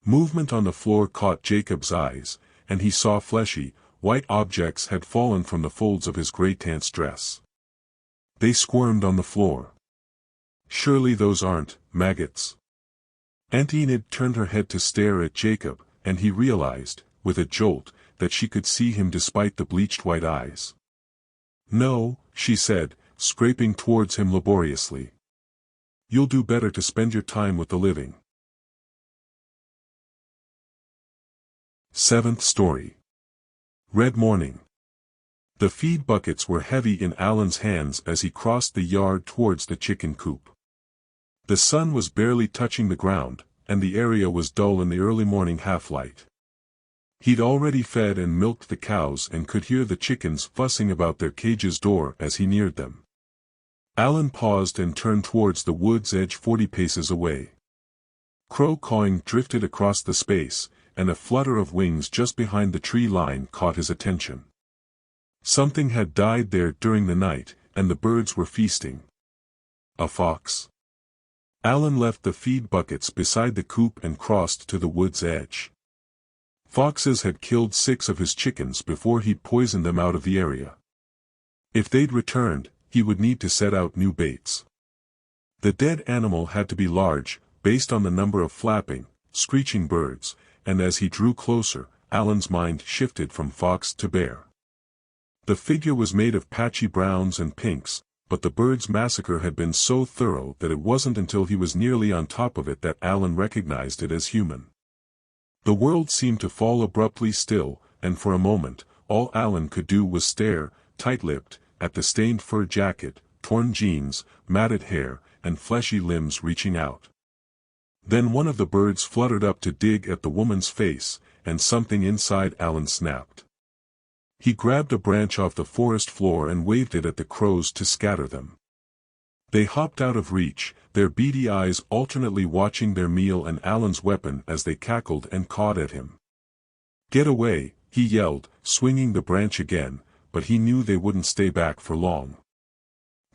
Movement on the floor caught Jacob's eyes, and he saw fleshy, white objects had fallen from the folds of his great-aunt's dress. They squirmed on the floor. "Surely those aren't maggots." Aunt Enid turned her head to stare at Jacob, and he realized, with a jolt, that she could see him despite the bleached white eyes. "No," she said, scraping towards him laboriously. "You'll do better to spend your time with the living." 7th story. Red morning. The feed buckets were heavy in Alan's hands as he crossed the yard towards the chicken coop. The sun was barely touching the ground, and the area was dull in the early morning half-light. He'd already fed and milked the cows and could hear the chickens fussing about their cage's door as he neared them. Alan paused and turned towards the wood's edge 40 paces away. Crow cawing drifted across the space, and a flutter of wings just behind the tree line caught his attention. Something had died there during the night, and the birds were feasting. A fox? Alan left the feed buckets beside the coop and crossed to the wood's edge. Foxes had killed 6 of his chickens before he'd poisoned them out of the area. If they'd returned, he would need to set out new baits. The dead animal had to be large, based on the number of flapping, screeching birds, and as he drew closer, Alan's mind shifted from fox to bear. The figure was made of patchy browns and pinks, but the bird's massacre had been so thorough that it wasn't until he was nearly on top of it that Alan recognized it as human. The world seemed to fall abruptly still, and for a moment, all Alan could do was stare, tight-lipped, at the stained fur jacket, torn jeans, matted hair, and fleshy limbs reaching out. Then one of the birds fluttered up to dig at the woman's face, and something inside Alan snapped. He grabbed a branch off the forest floor and waved it at the crows to scatter them. They hopped out of reach, their beady eyes alternately watching their meal and Alan's weapon as they cackled and cawed at him. "Get away," he yelled, swinging the branch again, but he knew they wouldn't stay back for long.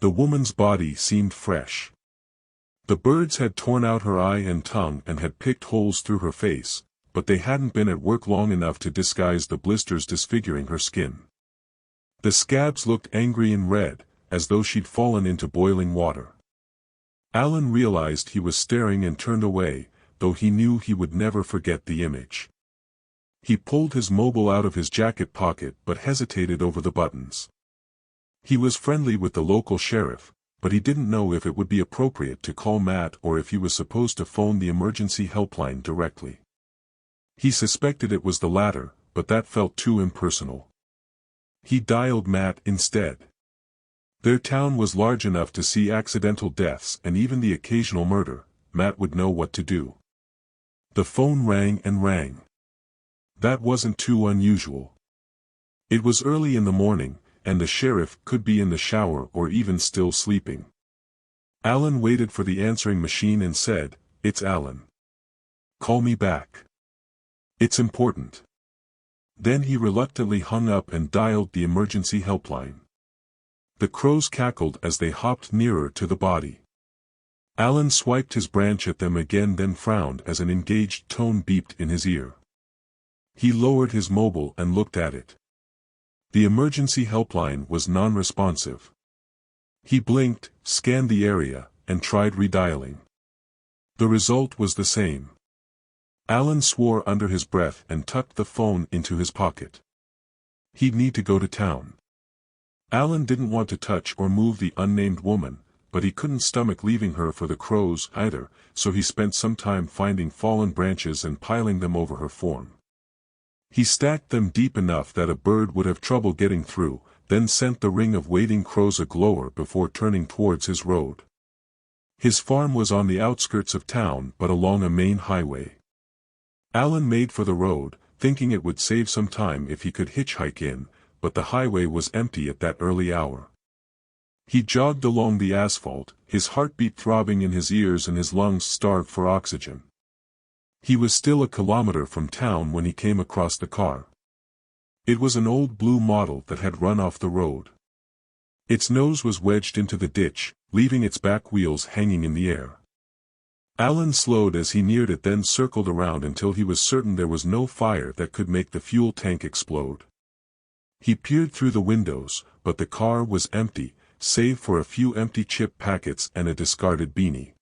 The woman's body seemed fresh. The birds had torn out her eye and tongue and had picked holes through her face, but they hadn't been at work long enough to disguise the blisters disfiguring her skin. The scabs looked angry and red, as though she'd fallen into boiling water. Alan realized he was staring and turned away, though he knew he would never forget the image. He pulled his mobile out of his jacket pocket but hesitated over the buttons. He was friendly with the local sheriff, but he didn't know if it would be appropriate to call Matt or if he was supposed to phone the emergency helpline directly. He suspected it was the latter, but that felt too impersonal. He dialed Matt instead. Their town was large enough to see accidental deaths and even the occasional murder. Matt would know what to do. The phone rang and rang. That wasn't too unusual. It was early in the morning, and the sheriff could be in the shower or even still sleeping. Alan waited for the answering machine and said, "It's Alan. Call me back. It's important." Then he reluctantly hung up and dialed the emergency helpline. The crows cackled as they hopped nearer to the body. Alan swiped his branch at them again, then frowned as an engaged tone beeped in his ear. He lowered his mobile and looked at it. The emergency helpline was non-responsive. He blinked, scanned the area, and tried redialing. The result was the same. Alan swore under his breath and tucked the phone into his pocket. He'd need to go to town. Alan didn't want to touch or move the unnamed woman, but he couldn't stomach leaving her for the crows either, so he spent some time finding fallen branches and piling them over her form. He stacked them deep enough that a bird would have trouble getting through, then sent the ring of waiting crows a glower before turning towards his road. His farm was on the outskirts of town but along a main highway. Alan made for the road, thinking it would save some time if he could hitchhike in, but the highway was empty at that early hour. He jogged along the asphalt, his heartbeat throbbing in his ears and his lungs starved for oxygen. He was still a kilometer from town when he came across the car. It was an old blue model that had run off the road. Its nose was wedged into the ditch, leaving its back wheels hanging in the air. Alan slowed as he neared it, then circled around until he was certain there was no fire that could make the fuel tank explode. He peered through the windows, but the car was empty, save for a few empty chip packets and a discarded beanie.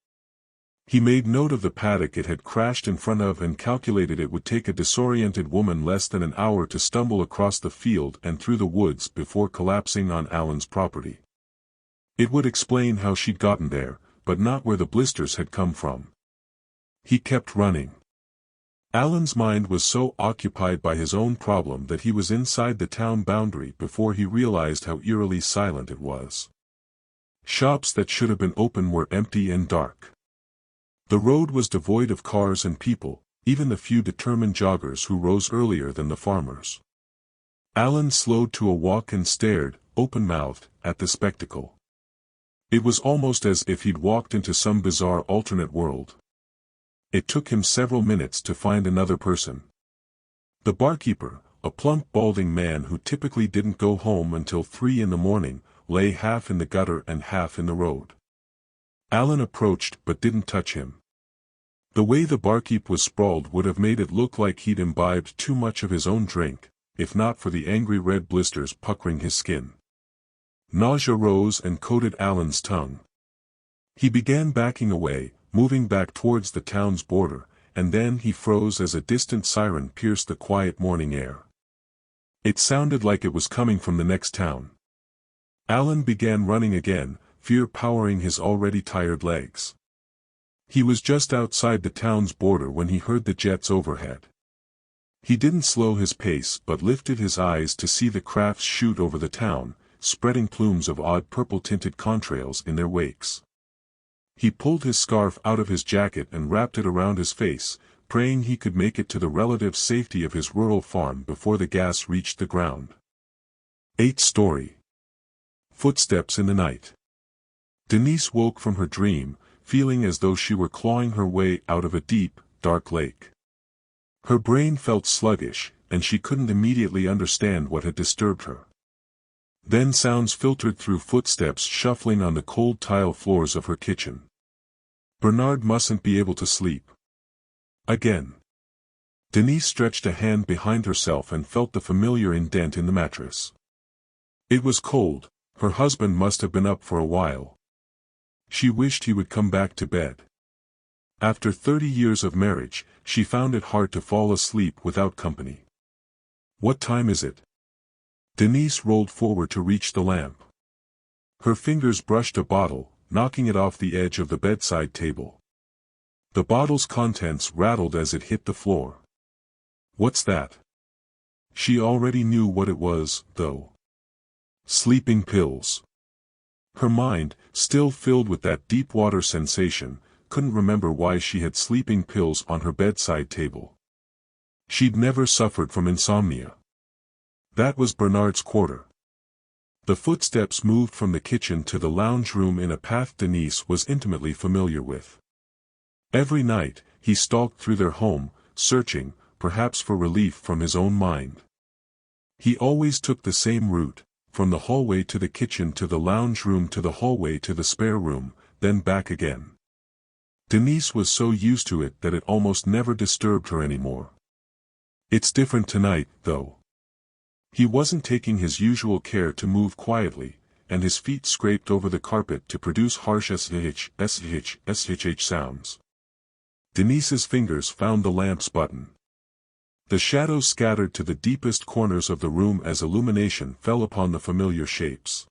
He made note of the paddock it had crashed in front of and calculated it would take a disoriented woman less than an hour to stumble across the field and through the woods before collapsing on Alan's property. It would explain how she'd gotten there, but not where the blisters had come from. He kept running. Alan's mind was so occupied by his own problem that he was inside the town boundary before he realized how eerily silent it was. Shops that should have been open were empty and dark. The road was devoid of cars and people, even the few determined joggers who rose earlier than the farmers. Alan slowed to a walk and stared, open-mouthed, at the spectacle. It was almost as if he'd walked into some bizarre alternate world. It took him several minutes to find another person. The barkeeper, a plump balding man who typically didn't go home until 3 in the morning, lay half in the gutter and half in the road. Alan approached but didn't touch him. The way the barkeep was sprawled would have made it look like he'd imbibed too much of his own drink, if not for the angry red blisters puckering his skin. Nausea rose and coated Alan's tongue. He began backing away, moving back towards the town's border, and then he froze as a distant siren pierced the quiet morning air. It sounded like it was coming from the next town. Alan began running again, fear powering his already tired legs. He was just outside the town's border when he heard the jets overhead. He didn't slow his pace but lifted his eyes to see the crafts shoot over the town, spreading plumes of odd purple-tinted contrails in their wakes. He pulled his scarf out of his jacket and wrapped it around his face, praying he could make it to the relative safety of his rural farm before the gas reached the ground. 8th story. Footsteps in the night. Denise woke from her dream, feeling as though she were clawing her way out of a deep, dark lake. Her brain felt sluggish, and she couldn't immediately understand what had disturbed her. Then sounds filtered through, footsteps shuffling on the cold tile floors of her kitchen. Bernard mustn't be able to sleep again. Denise stretched a hand behind herself and felt the familiar indent in the mattress. It was cold. Her husband must have been up for a while. She wished he would come back to bed. After 30 years of marriage, she found it hard to fall asleep without company. What time is it? Denise rolled forward to reach the lamp. Her fingers brushed a bottle, knocking it off the edge of the bedside table. The bottle's contents rattled as it hit the floor. What's that? She already knew what it was, though. Sleeping pills. Her mind, still filled with that deep-water sensation, couldn't remember why she had sleeping pills on her bedside table. She'd never suffered from insomnia. That was Bernard's quarter. The footsteps moved from the kitchen to the lounge room in a path Denise was intimately familiar with. Every night, he stalked through their home, searching, perhaps for relief from his own mind. He always took the same route, from the hallway to the kitchen to the lounge room to the hallway to the spare room, then back again. Denise was so used to it that it almost never disturbed her anymore. It's different tonight, though. He wasn't taking his usual care to move quietly, and his feet scraped over the carpet to produce harsh shh sounds. Denise's fingers found the lamp's button. The shadows scattered to the deepest corners of the room as illumination fell upon the familiar shapes.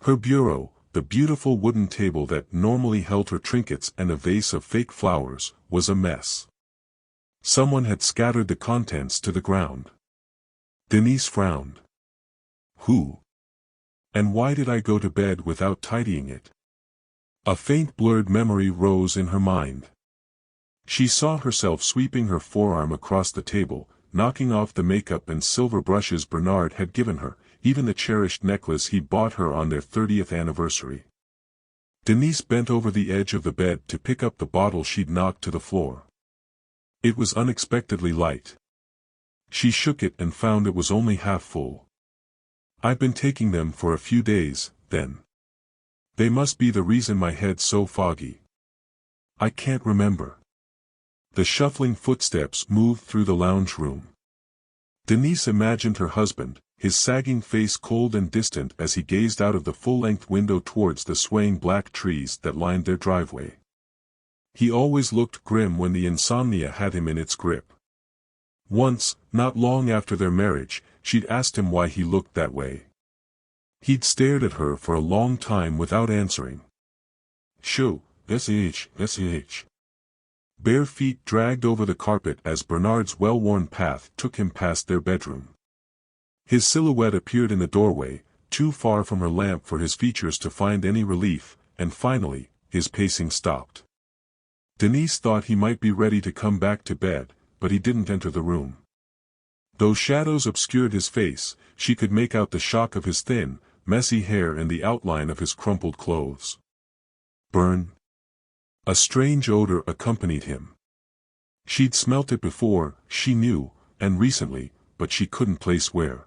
Her bureau, the beautiful wooden table that normally held her trinkets and a vase of fake flowers, was a mess. Someone had scattered the contents to the ground. Denise frowned. Who? And why did I go to bed without tidying it? A faint blurred memory rose in her mind. She saw herself sweeping her forearm across the table, knocking off the makeup and silver brushes Bernard had given her, even the cherished necklace he'd bought her on their 30th anniversary. Denise bent over the edge of the bed to pick up the bottle she'd knocked to the floor. It was unexpectedly light. She shook it and found it was only half full. I've been taking them for a few days, then. They must be the reason my head's so foggy. I can't remember. The shuffling footsteps moved through the lounge room. Denise imagined her husband, his sagging face cold and distant as he gazed out of the full-length window towards the swaying black trees that lined their driveway. He always looked grim when the insomnia had him in its grip. Once, not long after their marriage, she'd asked him why he looked that way. He'd stared at her for a long time without answering. Shoo, sh. Bare feet dragged over the carpet as Bernard's well-worn path took him past their bedroom. His silhouette appeared in the doorway, too far from her lamp for his features to find any relief, and finally, his pacing stopped. Denise thought he might be ready to come back to bed, but he didn't enter the room. Though shadows obscured his face, she could make out the shock of his thin, messy hair and the outline of his crumpled clothes. Burn. A strange odor accompanied him. She'd smelt it before, she knew, and recently, but she couldn't place where.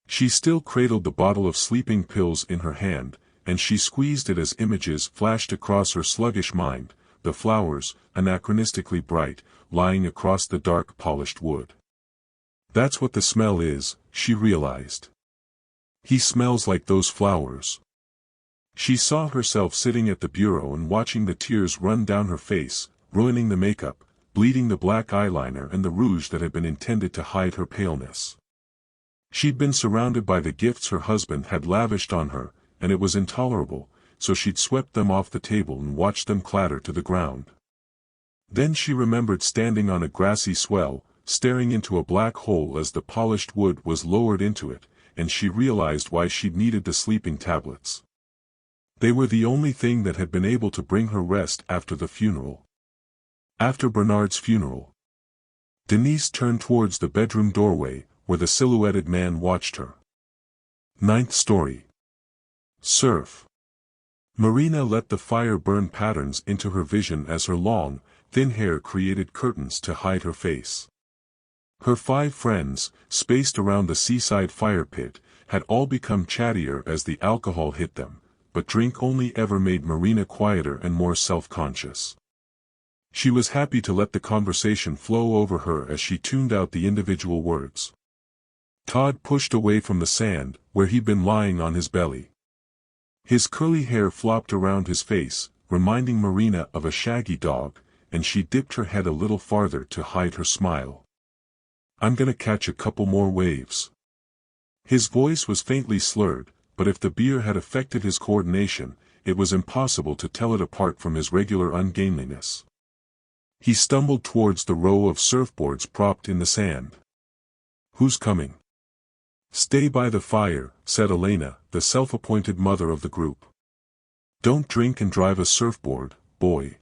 She still cradled the bottle of sleeping pills in her hand, and she squeezed it as images flashed across her sluggish mind, the flowers, anachronistically bright, lying across the dark polished wood. That's what the smell is, she realized. He smells like those flowers. She saw herself sitting at the bureau and watching the tears run down her face, ruining the makeup, bleeding the black eyeliner and the rouge that had been intended to hide her paleness. She'd been surrounded by the gifts her husband had lavished on her, and it was intolerable, so she'd swept them off the table and watched them clatter to the ground. Then she remembered standing on a grassy swell, staring into a black hole as the polished wood was lowered into it, and she realized why she'd needed the sleeping tablets. They were the only thing that had been able to bring her rest after the funeral. After Bernard's funeral. Denise turned towards the bedroom doorway, where the silhouetted man watched her. 9th story. Surf. Marina let the fire burn patterns into her vision as her long, thin hair created curtains to hide her face. Her 5 friends, spaced around the seaside fire pit, had all become chattier as the alcohol hit them, but drink only ever made Marina quieter and more self-conscious. She was happy to let the conversation flow over her as she tuned out the individual words. Todd pushed away from the sand, where he'd been lying on his belly. His curly hair flopped around his face, reminding Marina of a shaggy dog, and she dipped her head a little farther to hide her smile. "I'm gonna catch a couple more waves." His voice was faintly slurred, but if the beer had affected his coordination, it was impossible to tell it apart from his regular ungainliness. He stumbled towards the row of surfboards propped in the sand. "Who's coming?" "Stay by the fire," said Elena, the self-appointed mother of the group. "Don't drink and drive a surfboard, boy."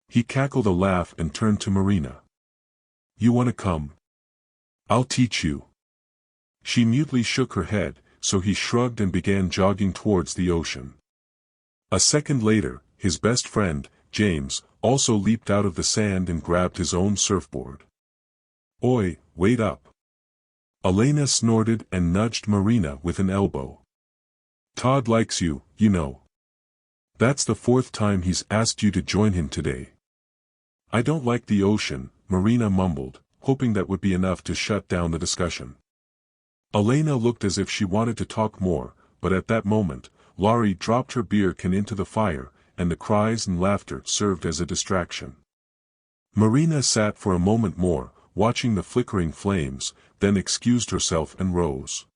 He cackled a laugh and turned to Marina. "You wanna come? I'll teach you." She mutely shook her head, so he shrugged and began jogging towards the ocean. A second later, his best friend, James, also leaped out of the sand and grabbed his own surfboard. "Oi, wait up." Elena snorted and nudged Marina with an elbow. "Todd likes you, you know. That's the 4th time he's asked you to join him today." "I don't like the ocean," Marina mumbled, hoping that would be enough to shut down the discussion. Elena looked as if she wanted to talk more, but at that moment, Laurie dropped her beer can into the fire, and the cries and laughter served as a distraction. Marina sat for a moment more, watching the flickering flames, then excused herself and rose.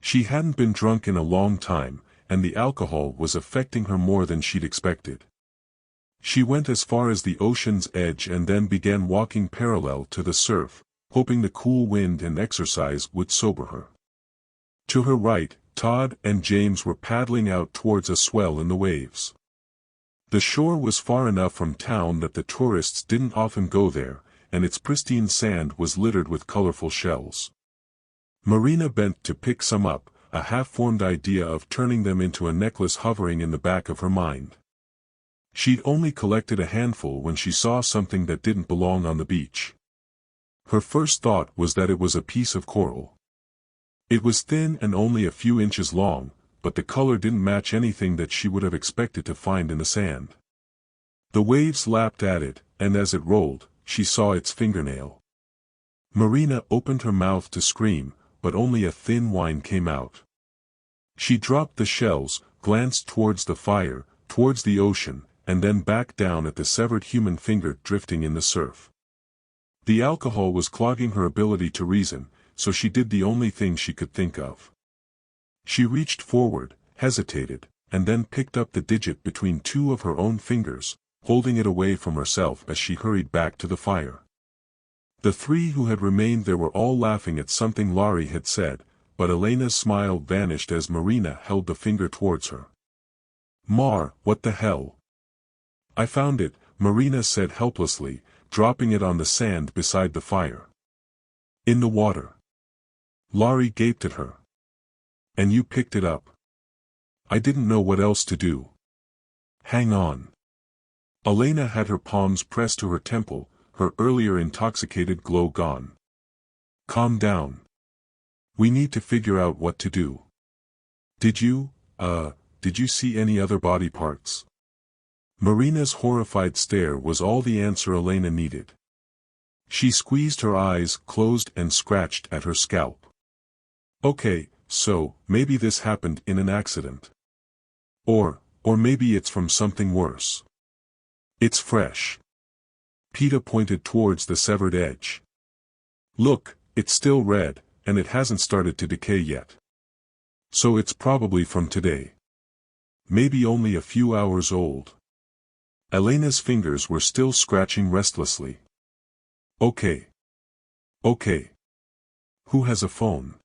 She hadn't been drunk in a long time, and the alcohol was affecting her more than she'd expected. She went as far as the ocean's edge and then began walking parallel to the surf, hoping the cool wind and exercise would sober her. To her right, Todd and James were paddling out towards a swell in the waves. The shore was far enough from town that the tourists didn't often go there, and its pristine sand was littered with colorful shells. Marina bent to pick some up, a half-formed idea of turning them into a necklace hovering in the back of her mind. She'd only collected a handful when she saw something that didn't belong on the beach. Her first thought was that it was a piece of coral. It was thin and only a few inches long, but the color didn't match anything that she would have expected to find in the sand. The waves lapped at it, and as it rolled, she saw its fingernail. Marina opened her mouth to scream, but only a thin whine came out. She dropped the shells, glanced towards the fire, towards the ocean, and then back down at the severed human finger drifting in the surf. The alcohol was clogging her ability to reason, so she did the only thing she could think of. She reached forward, hesitated, and then picked up the digit between 2 of her own fingers, holding it away from herself as she hurried back to the fire. The 3 who had remained there were all laughing at something Laurie had said, but Elena's smile vanished as Marina held the finger towards her. "Mar, what the hell?" "I found it," Marina said helplessly, dropping it on the sand beside the fire. "In the water." Laurie gaped at her. "And you picked it up?" "I didn't know what else to do." "Hang on." Elena had her palms pressed to her temple, her earlier intoxicated glow gone. "Calm down. We need to figure out what to do. Did you see any other body parts?" Marina's horrified stare was all the answer Elena needed. She squeezed her eyes closed and scratched at her scalp. "Okay, so, maybe this happened in an accident. Or maybe it's from something worse. It's fresh." Peeta pointed towards the severed edge. "Look, it's still red, and it hasn't started to decay yet. So it's probably from today. Maybe only a few hours old." Elena's fingers were still scratching restlessly. Okay. Who has a phone?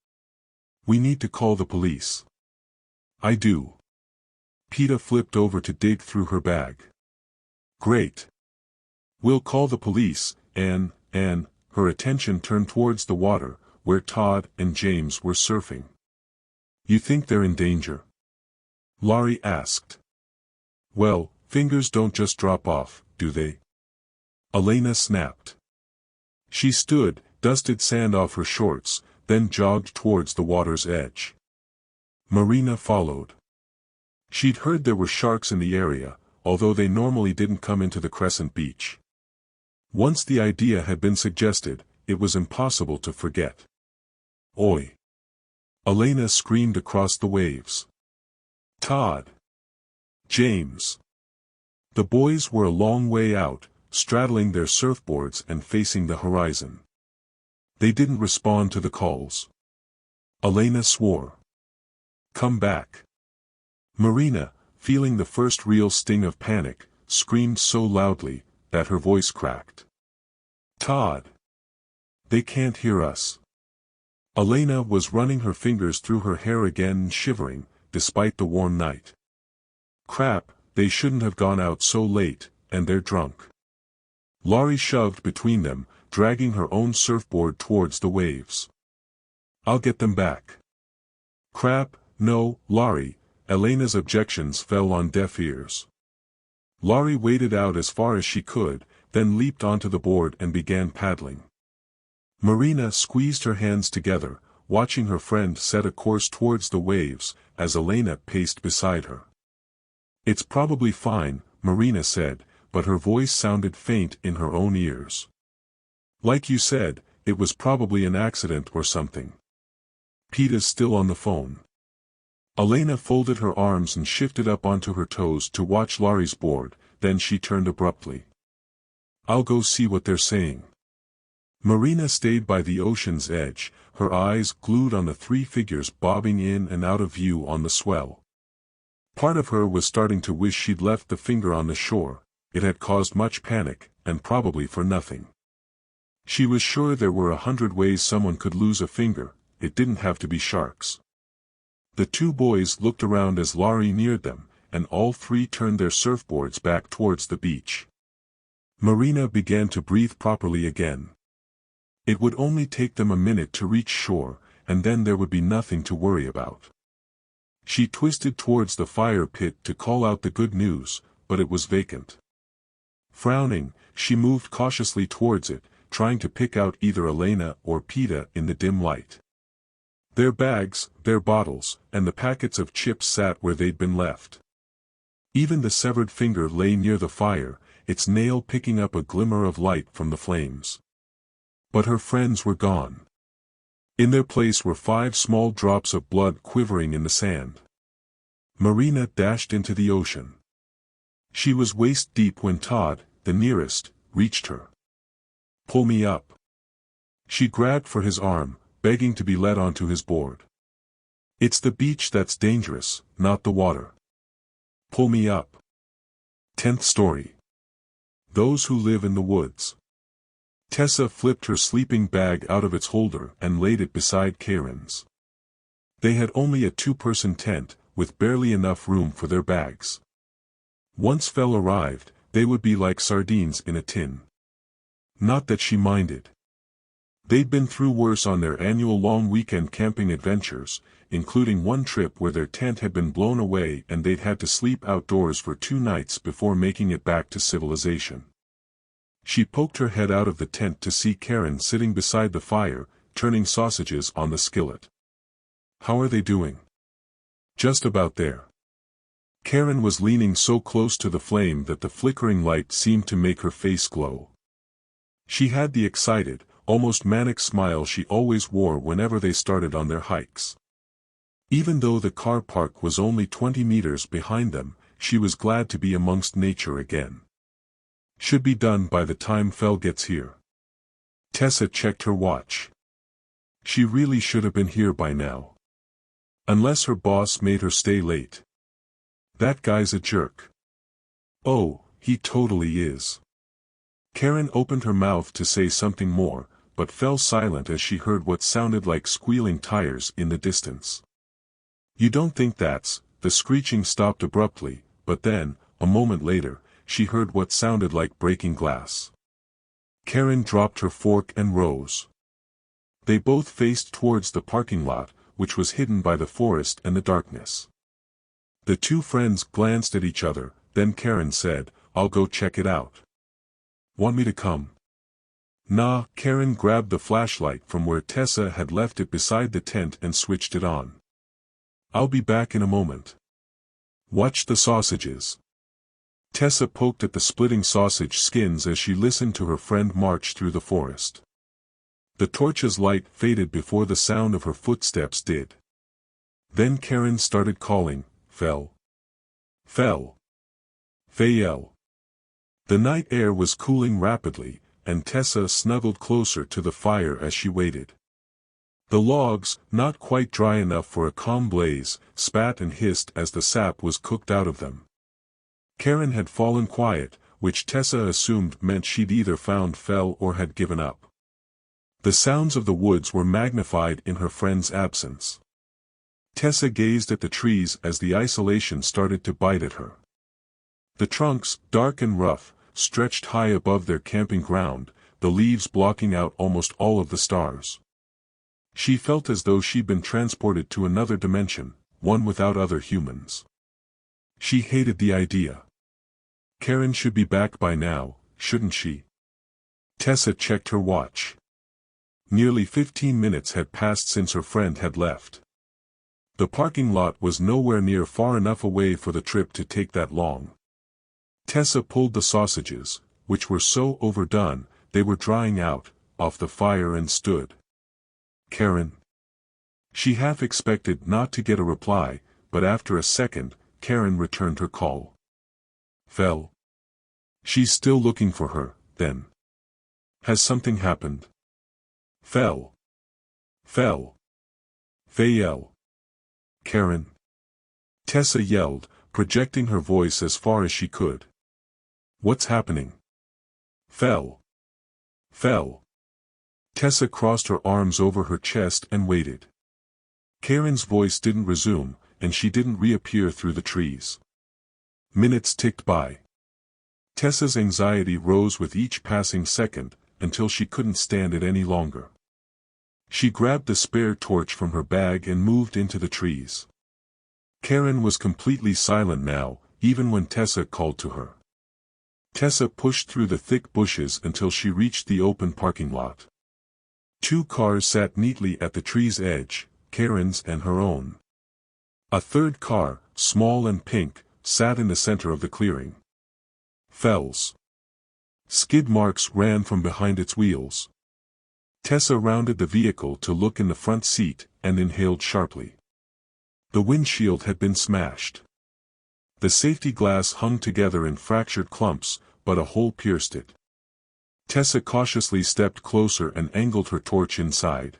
We need to call the police." "I do." Peeta flipped over to dig through her bag. "Great. We'll call the police," and her attention turned towards the water, where Todd and James were surfing. "You think they're in danger?" Laurie asked. "Well, fingers don't just drop off, do they?" Elena snapped. She stood, dusted sand off her shorts, then jogged towards the water's edge. Marina followed. She'd heard there were sharks in the area, although they normally didn't come into the Crescent Beach. Once the idea had been suggested, it was impossible to forget. "Oi!" Elena screamed across the waves. "Todd! James!" The boys were a long way out, straddling their surfboards and facing the horizon. They didn't respond to the calls. Elena swore. "Come back." Marina, feeling the first real sting of panic, screamed so loudly that her voice cracked. "Todd! They can't hear us." Elena was running her fingers through her hair again and shivering, despite the warm night. "Crap, they shouldn't have gone out so late, and they're drunk." Laurie shoved between them, dragging her own surfboard towards the waves. "I'll get them back." "Crap, no, Laurie." Elena's objections fell on deaf ears. Laurie waded out as far as she could, then leaped onto the board and began paddling. Marina squeezed her hands together, watching her friend set a course towards the waves, as Elena paced beside her. "It's probably fine," Marina said, but her voice sounded faint in her own ears. "Like you said, it was probably an accident or something." "Peeta's still on the phone." Elena folded her arms and shifted up onto her toes to watch Laurie's board, then she turned abruptly. "I'll go see what they're saying." Marina stayed by the ocean's edge, her eyes glued on the three figures bobbing in and out of view on the swell. Part of her was starting to wish she'd left the finger on the shore. It had caused much panic, and probably for nothing. She was sure there were 100 ways someone could lose a finger, it didn't have to be sharks. The two boys looked around as Laurie neared them, and all three turned their surfboards back towards the beach. Marina began to breathe properly again. It would only take them a minute to reach shore, and then there would be nothing to worry about. She twisted towards the fire pit to call out the good news, but it was vacant. Frowning, she moved cautiously towards it, trying to pick out either Elena or Peeta in the dim light. Their bags, their bottles, and the packets of chips sat where they'd been left. Even the severed finger lay near the fire, its nail picking up a glimmer of light from the flames. But her friends were gone. In their place were 5 small drops of blood quivering in the sand. Marina dashed into the ocean. She was waist deep when Todd, the nearest, reached her. "Pull me up." She grabbed for his arm, begging to be led onto his board. "It's the beach that's dangerous, not the water. Pull me up." 10th story. Those who live in the woods. Tessa flipped her sleeping bag out of its holder and laid it beside Karen's. They had only a 2-person tent, with barely enough room for their bags. Once Phil arrived, they would be like sardines in a tin. Not that she minded. They'd been through worse on their annual long weekend camping adventures, including one trip where their tent had been blown away and they'd had to sleep outdoors for 2 nights before making it back to civilization. She poked her head out of the tent to see Karen sitting beside the fire, turning sausages on the skillet. "How are they doing?" "Just about there." Karen was leaning so close to the flame that the flickering light seemed to make her face glow. She had the excited, almost manic smile she always wore whenever they started on their hikes. Even though the car park was only 20 meters behind them, she was glad to be amongst nature again. "Should be done by the time Fel gets here." Tessa checked her watch. She really should have been here by now. Unless her boss made her stay late. That guy's a jerk. Oh, he totally is. Karen opened her mouth to say something more, but fell silent as she heard what sounded like squealing tires in the distance. "You don't think that's..." The screeching stopped abruptly, but then, a moment later, she heard what sounded like breaking glass. Karen dropped her fork and rose. They both faced towards the parking lot, which was hidden by the forest and the darkness. The two friends glanced at each other, then Karen said, "I'll go check it out." "Want me to come?" Nah, Karen grabbed the flashlight from where Tessa had left it beside the tent and switched it on. I'll be back in a moment. Watch the sausages. Tessa poked at the splitting sausage skins as she listened to her friend march through the forest. The torch's light faded before the sound of her footsteps did. Then Karen started calling, Fell. Fell. Fael. The night air was cooling rapidly, and Tessa snuggled closer to the fire as she waited. The logs, not quite dry enough for a calm blaze, spat and hissed as the sap was cooked out of them. Karen had fallen quiet, which Tessa assumed meant she'd either found Fell or had given up. The sounds of the woods were magnified in her friend's absence. Tessa gazed at the trees as the isolation started to bite at her. The trunks, dark and rough, stretched high above their camping ground, the leaves blocking out almost all of the stars. She felt as though she'd been transported to another dimension, one without other humans. She hated the idea. Karen should be back by now, shouldn't she? Tessa checked her watch. Nearly 15 minutes had passed since her friend had left. The parking lot was nowhere near far enough away for the trip to take that long. Tessa pulled the sausages, which were so overdone, they were drying out, off the fire and stood. Karen. She half expected not to get a reply, but after a second, Karen returned her call. Fell. She's still looking for her, then. Has something happened? Fell. Fell. Fael. Karen. Tessa yelled, projecting her voice as far as she could. What's happening? Fell. Fell. Tessa crossed her arms over her chest and waited. Karen's voice didn't resume, and she didn't reappear through the trees. Minutes ticked by. Tessa's anxiety rose with each passing second, until she couldn't stand it any longer. She grabbed the spare torch from her bag and moved into the trees. Karen was completely silent now, even when Tessa called to her. Tessa pushed through the thick bushes until she reached the open parking lot. 2 cars sat neatly at the tree's edge, Karen's and her own. A third car, small and pink, sat in the center of the clearing. Fell's skid marks ran from behind its wheels. Tessa rounded the vehicle to look in the front seat, and inhaled sharply. The windshield had been smashed. The safety glass hung together in fractured clumps, but a hole pierced it. Tessa cautiously stepped closer and angled her torch inside.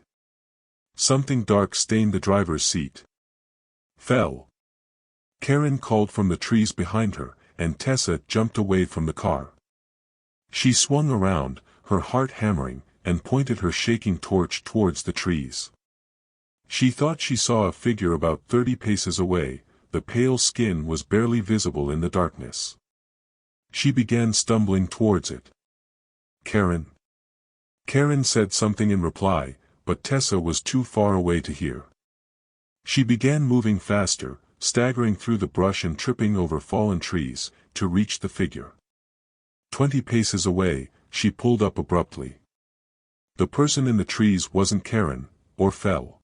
Something dark stained the driver's seat. Fell. Karen called from the trees behind her, and Tessa jumped away from the car. She swung around, her heart hammering, and pointed her shaking torch towards the trees. She thought she saw a figure about 30 paces away, the pale skin was barely visible in the darkness. She began stumbling towards it. Karen. Karen said something in reply, but Tessa was too far away to hear. She began moving faster, staggering through the brush and tripping over fallen trees, to reach the figure. 20 paces away, she pulled up abruptly. The person in the trees wasn't Karen, or Fell.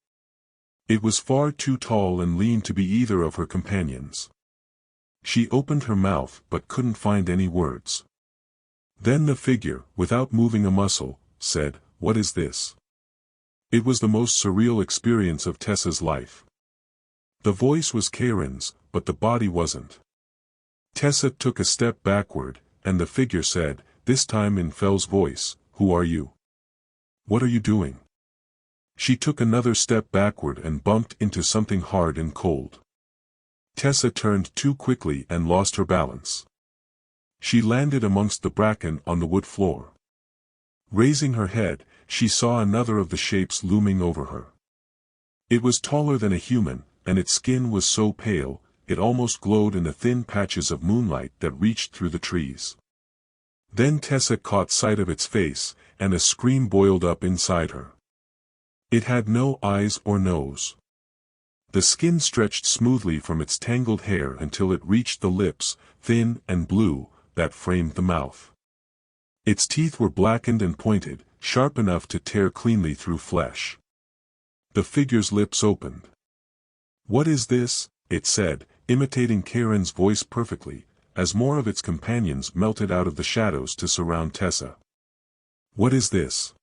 It was far too tall and lean to be either of her companions. She opened her mouth but couldn't find any words. Then the figure, without moving a muscle, said, "What is this?" It was the most surreal experience of Tessa's life. The voice was Karen's, but the body wasn't. Tessa took a step backward, and the figure said, this time in Fell's voice, "Who are you? What are you doing?" She took another step backward and bumped into something hard and cold. Tessa turned too quickly and lost her balance. She landed amongst the bracken on the wood floor. Raising her head, she saw another of the shapes looming over her. It was taller than a human, and its skin was so pale, it almost glowed in the thin patches of moonlight that reached through the trees. Then Tessa caught sight of its face, and a scream boiled up inside her. It had no eyes or nose. The skin stretched smoothly from its tangled hair until it reached the lips, thin and blue, that framed the mouth. Its teeth were blackened and pointed, sharp enough to tear cleanly through flesh. The figure's lips opened. "What is this?" it said, imitating Karen's voice perfectly, as more of its companions melted out of the shadows to surround Tessa. "What is this?"